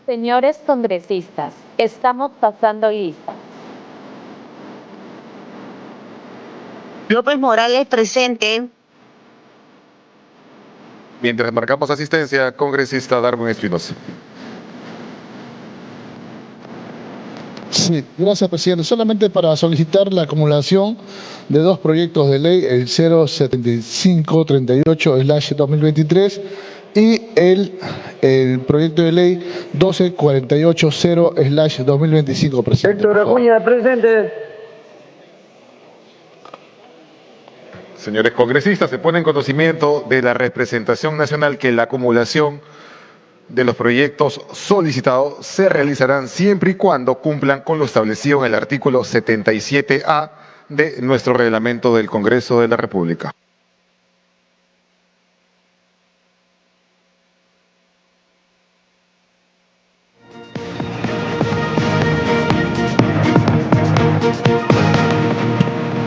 Señores congresistas, estamos pasando lista. López Morales presente. Mientras marcamos asistencia, congresista Darwin Espinosa. Sí, gracias, presidente. Solamente para solicitar la acumulación de dos proyectos de ley, el 07538/2023 y el proyecto de ley 12480/2025, presidente. Héctor Acuña, presente. Señores congresistas, se pone en conocimiento de la representación nacional que la acumulación de los proyectos solicitados se realizarán siempre y cuando cumplan con lo establecido en el artículo 77A de nuestro reglamento del Congreso de la República.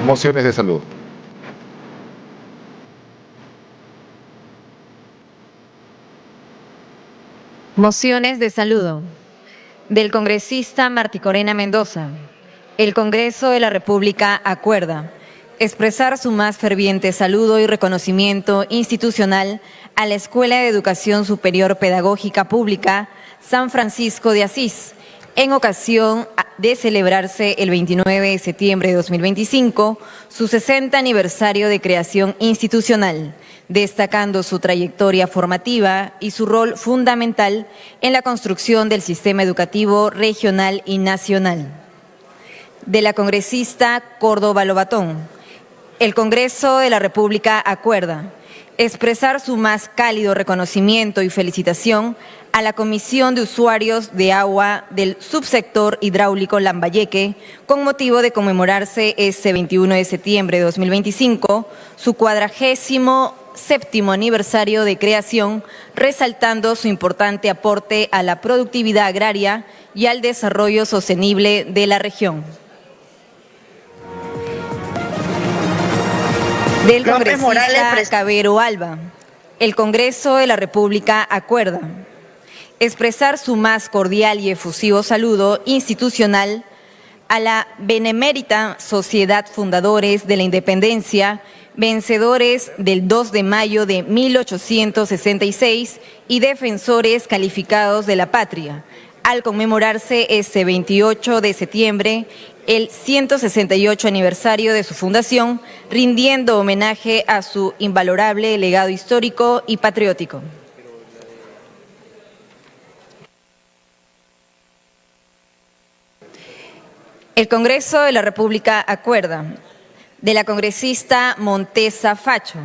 Mociones de salud. Mociones de saludo. Del congresista Martí Corena Mendoza. El Congreso de la República acuerda expresar su más ferviente saludo y reconocimiento institucional a la Escuela de Educación Superior Pedagógica Pública San Francisco de Asís, en ocasión de celebrarse el 29 de septiembre de 2025 su 60 aniversario de creación institucional, destacando su trayectoria formativa y su rol fundamental en la construcción del sistema educativo regional y nacional. De la congresista Córdoba Lobatón. El Congreso de la República acuerda expresar su más cálido reconocimiento y felicitación a la Comisión de Usuarios de Agua del Subsector Hidráulico Lambayeque con motivo de conmemorarse este 21 de septiembre de 2025 su 47º aniversario de creación, resaltando su importante aporte a la productividad agraria y al desarrollo sostenible de la región. Del congresista Cabero Alba. El Congreso de la República acuerda expresar su más cordial y efusivo saludo institucional a la benemérita Sociedad Fundadores de la Independencia, vencedores del 2 de mayo de 1866 y defensores calificados de la patria, al conmemorarse este 28 de septiembre el 168 aniversario de su fundación, rindiendo homenaje a su invalorable legado histórico y patriótico. El Congreso de la República acuerda, de la congresista Montesa Facho,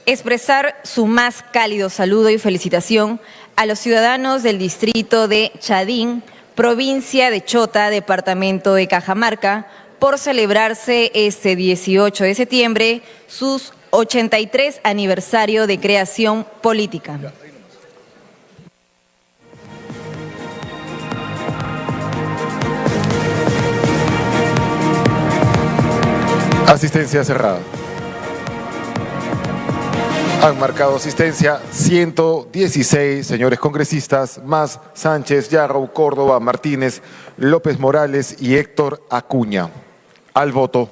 expresar su más cálido saludo y felicitación a los ciudadanos del distrito de Chadín, provincia de Chota, departamento de Cajamarca, por celebrarse este 18 de septiembre sus 83 aniversario de creación política. Asistencia cerrada. Han marcado asistencia 116 señores congresistas, más Sánchez, Yarrow, Córdoba, Martínez, López Morales y Héctor Acuña. al voto.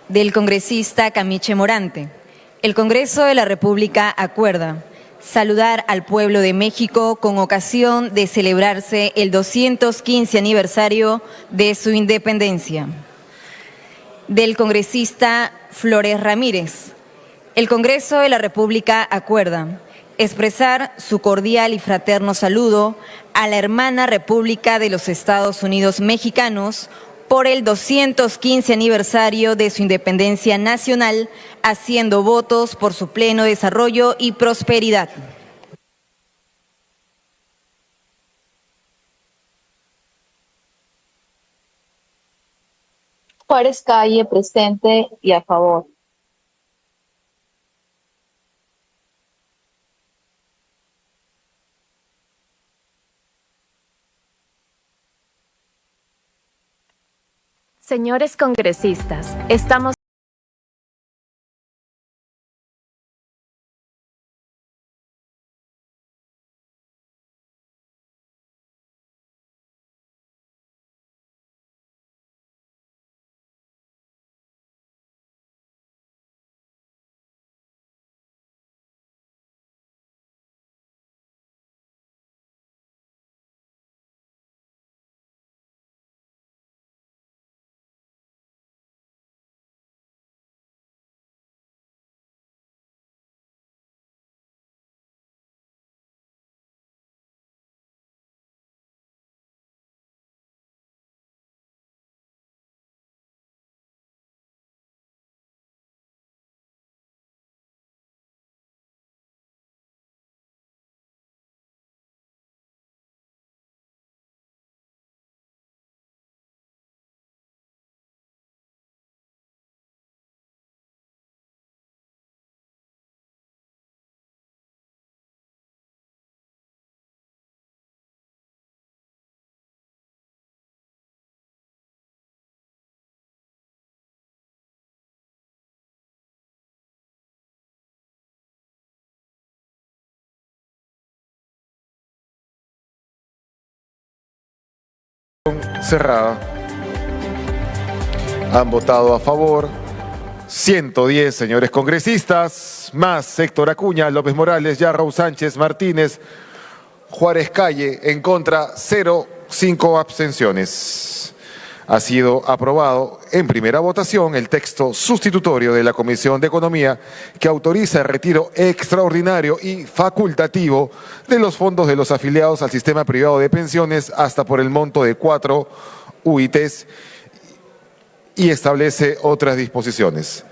Del congresista Camiche Morante. El Congreso de la República acuerda saludar al pueblo de México con ocasión de celebrarse el 215 aniversario de su independencia. Del congresista Flores Ramírez. El Congreso de la República acuerda expresar su cordial y fraterno saludo a la hermana República de los Estados Unidos Mexicanos por el 215 aniversario de su independencia nacional, haciendo votos por su pleno desarrollo y prosperidad. Juárez Calle, presente y a favor. Señores congresistas, estamos cerrada. Han votado a favor 110 señores congresistas, más Héctor Acuña, López Morales, Yarrow, Sánchez, Martínez, Juárez Calle, en contra 0, 5 abstenciones. Ha sido aprobado en primera votación el texto sustitutorio de la Comisión de Economía que autoriza el retiro extraordinario y facultativo de los fondos de los afiliados al sistema privado de pensiones hasta por el monto de 4 UITs y establece otras disposiciones.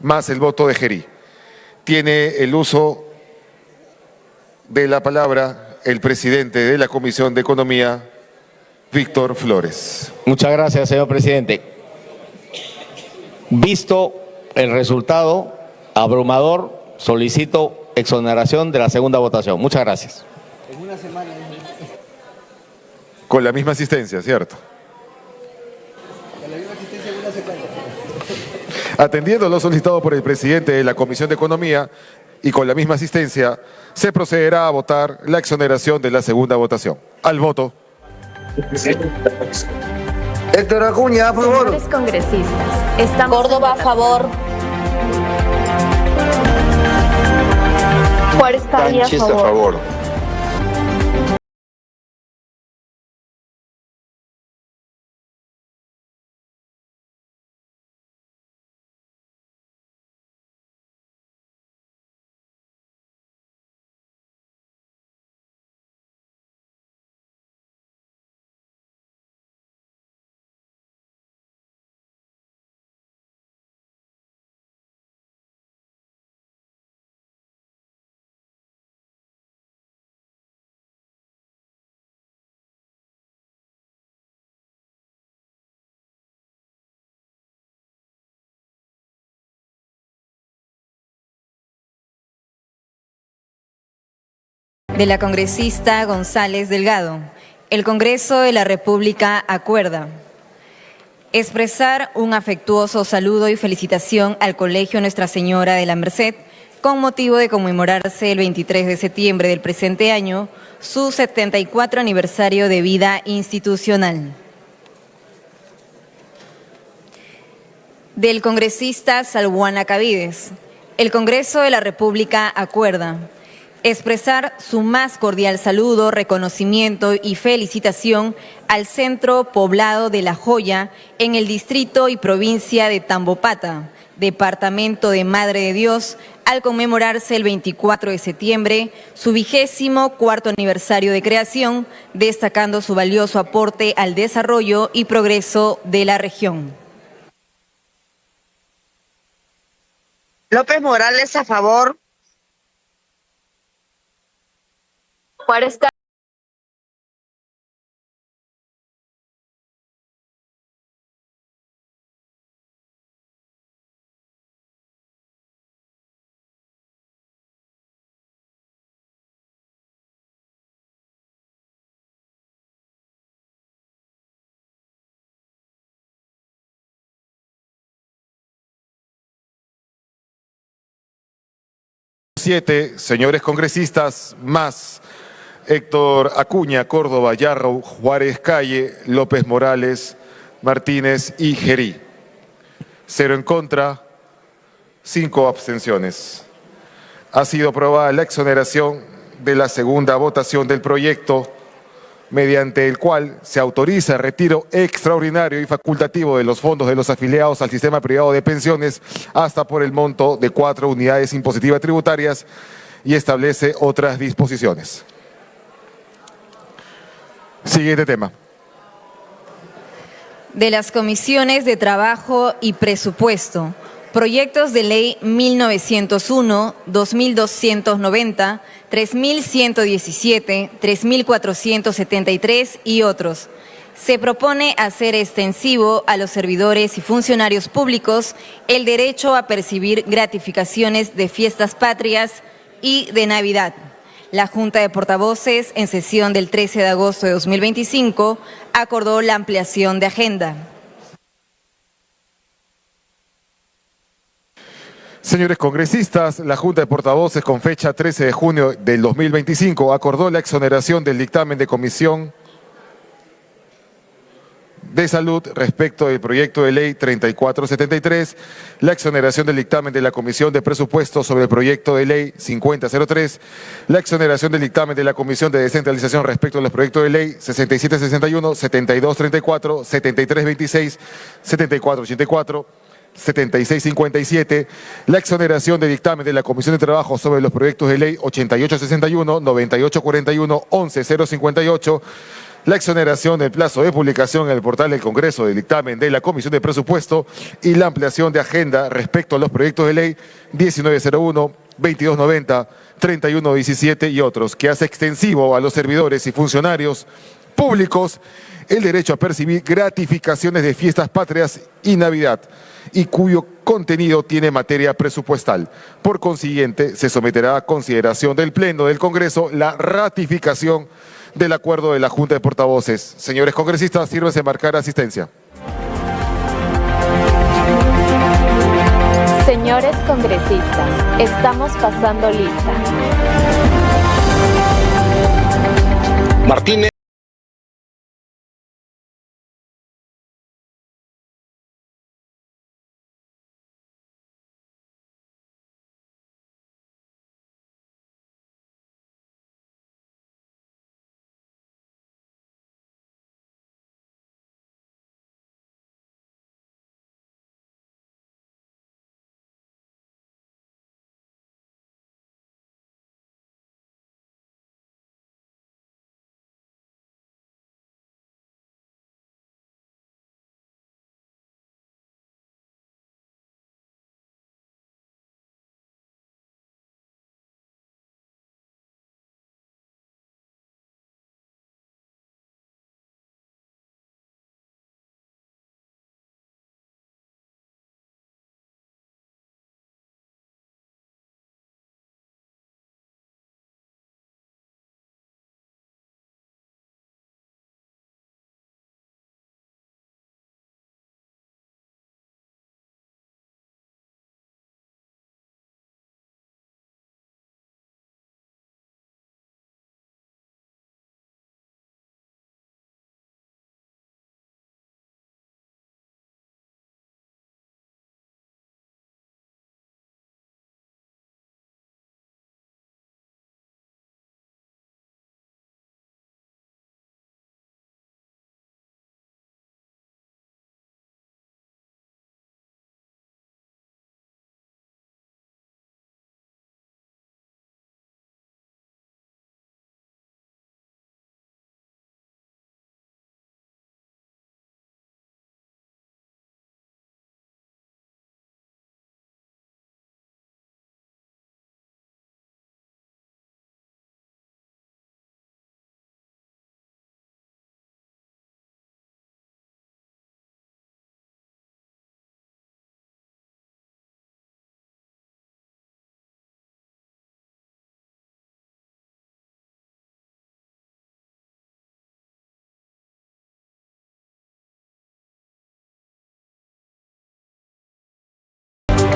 Más el voto de Gerí. Tiene el uso de la palabra el presidente de la Comisión de Economía, Víctor Flores. Muchas gracias, señor presidente. Visto el resultado abrumador, solicito exoneración de la segunda votación. Muchas gracias. Con la misma asistencia, ¿cierto? Atendiendo lo solicitado por el presidente de la Comisión de Economía y con la misma asistencia, se procederá a votar la exoneración de la segunda votación. Al voto. Héctor Acuña, a favor. Señores congresistas, estamos... Córdoba, a favor. Juárez Calle, a Sánchez, a favor. favor. De la congresista González Delgado. El Congreso de la República acuerda expresar un afectuoso saludo y felicitación al Colegio Nuestra Señora de la Merced con motivo de conmemorarse el 23 de septiembre del presente año su 74 aniversario de vida institucional. Del congresista Salbuana Cavides. El Congreso de la República acuerda expresar su más cordial saludo, reconocimiento y felicitación al Centro Poblado de La Joya en el distrito y provincia de Tambopata, departamento de Madre de Dios, al conmemorarse el 24 de septiembre su 24º aniversario de creación, destacando su valioso aporte al desarrollo y progreso de la región. López Morales, a favor. Juárez Calle. Señores congresistas, más Héctor Acuña, Córdoba, Yarro, Juárez Calle, López Morales, Martínez y Gerí. 0 en contra, 5 abstenciones. Ha sido aprobada la exoneración de la segunda votación del proyecto, mediante el cual se autoriza el retiro extraordinario y facultativo de los fondos de los afiliados al sistema privado de pensiones hasta por el monto de 4 unidades impositivas tributarias y establece otras disposiciones. Siguiente tema. De las comisiones de Trabajo y Presupuesto, proyectos de ley 1901, 2290, 3117, 3473 y otros. Se propone hacer extensivo a los servidores y funcionarios públicos el derecho a percibir gratificaciones de fiestas patrias y de Navidad. La Junta de Portavoces, en sesión del 13 de agosto de 2025, acordó la ampliación de agenda. Señores congresistas, la Junta de Portavoces, con fecha 13 de junio del 2025, acordó la exoneración del dictamen de comisión de Salud respecto del proyecto de ley 3473, la exoneración del dictamen de la Comisión de Presupuestos sobre el proyecto de ley 5003, la exoneración del dictamen de la Comisión de Descentralización respecto a los proyectos de ley 6761, 7234, 7326, 7484, 7657, la exoneración de dictamen de la Comisión de Trabajo sobre los proyectos de ley 8861, 9841, 11058, la exoneración del plazo de publicación en el portal del Congreso del dictamen de la Comisión de Presupuesto y la ampliación de agenda respecto a los proyectos de ley 1901, 2290, 3117 y otros, que hace extensivo a los servidores y funcionarios públicos el derecho a percibir gratificaciones de fiestas patrias y Navidad, y cuyo contenido tiene materia presupuestal. Por consiguiente, se someterá a consideración del Pleno del Congreso la ratificación del acuerdo de la Junta de Portavoces. Señores congresistas, sírvanse marcar asistencia. Señores congresistas, estamos pasando lista. Martínez.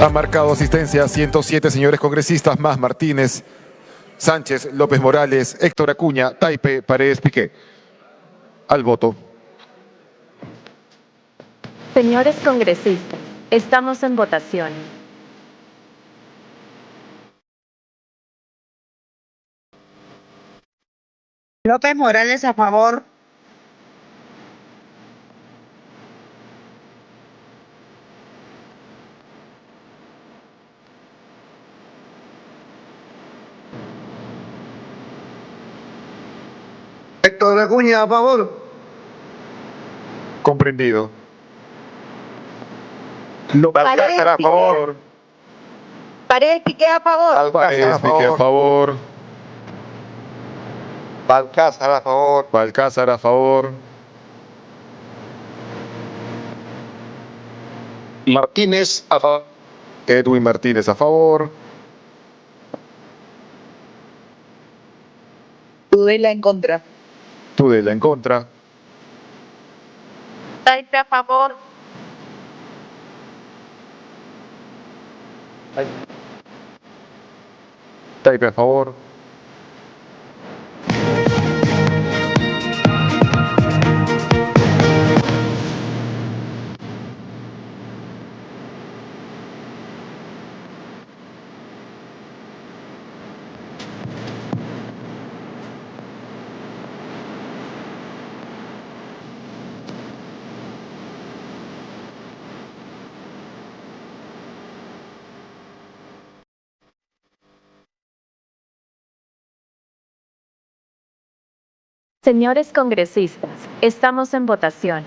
Han marcado asistencia 107 señores congresistas, más Martínez, Sánchez, López Morales, Héctor Acuña, Taipe, Paredes, Piqué. Al voto. Señores congresistas, estamos en votación. López Morales a favor. Héctor Acuña, a favor. Comprendido. Balcázar a favor. Paredes Piqué a favor. Paredes, Piqué a favor. Balcázar a favor. Balcázar a favor. Martínez a favor. Edwin Martínez a favor. Tudela en contra. Tudela en contra. Taipe a favor. Taipe a favor. Señores congresistas, estamos en votación.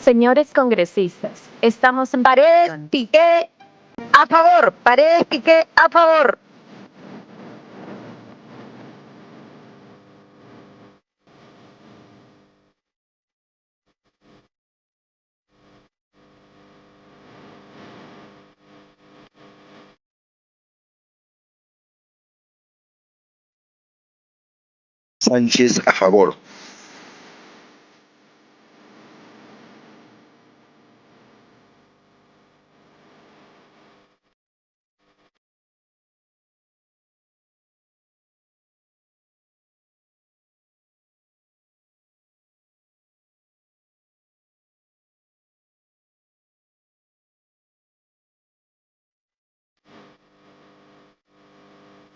Señores congresistas, estamos en Paredes, votación. Piqué, a favor. Paredes, Piqué, a favor. Sánchez, a favor.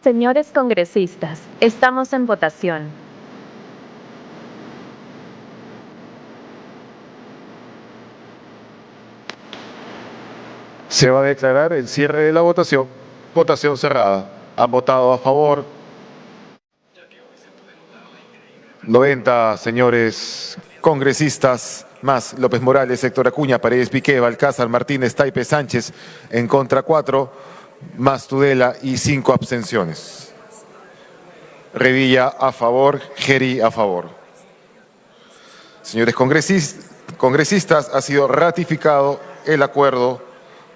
Señores congresistas, estamos en votación. Se va a declarar el cierre de la votación. Votación cerrada. Han votado a favor 90 señores congresistas, más López Morales, Héctor Acuña, Paredes, Piqué, Balcázar, Martínez, Taipe, Sánchez. En contra 4, más Tudela y 5 abstenciones. Revilla a favor, Geri a favor. Señores congresistas, ha sido ratificado el acuerdo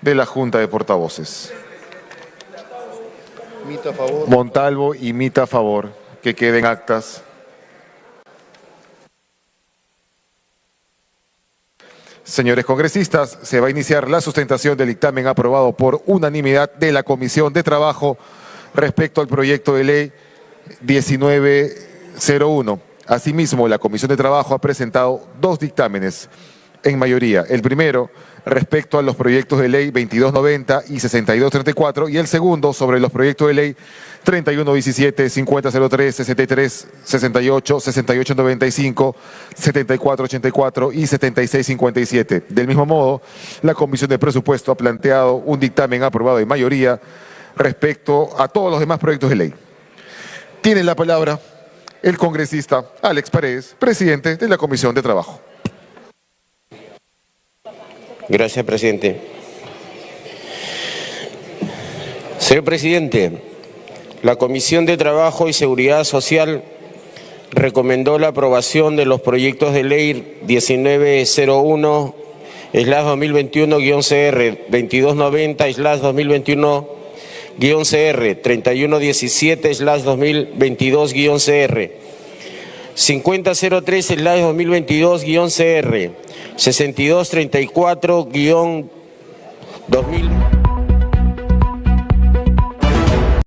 de la Junta de Portavoces. Mita a favor. Montalvo y Mita a favor. Que queden actas. Señores congresistas, se va a iniciar la sustentación del dictamen aprobado por unanimidad de la Comisión de Trabajo respecto al proyecto de ley 1901. Asimismo, la Comisión de Trabajo ha presentado 2 dictámenes en mayoría. El primero, respecto a los proyectos de ley 2290 y 6234, y el segundo sobre los proyectos de ley 3117, 5003, 63, 68, 6895, 7484 y 7657. Del mismo modo, la Comisión de Presupuesto ha planteado un dictamen aprobado en mayoría respecto a todos los demás proyectos de ley. Tiene la palabra el congresista Alex Paredes, presidente de la Comisión de Trabajo. Gracias, presidente. Señor presidente, la Comisión de Trabajo y Seguridad Social recomendó la aprobación de los proyectos de ley 1901/2021-CR, 2290/2021-CR, 3117/2022-CR, 5003/2022-CR, 6234-2000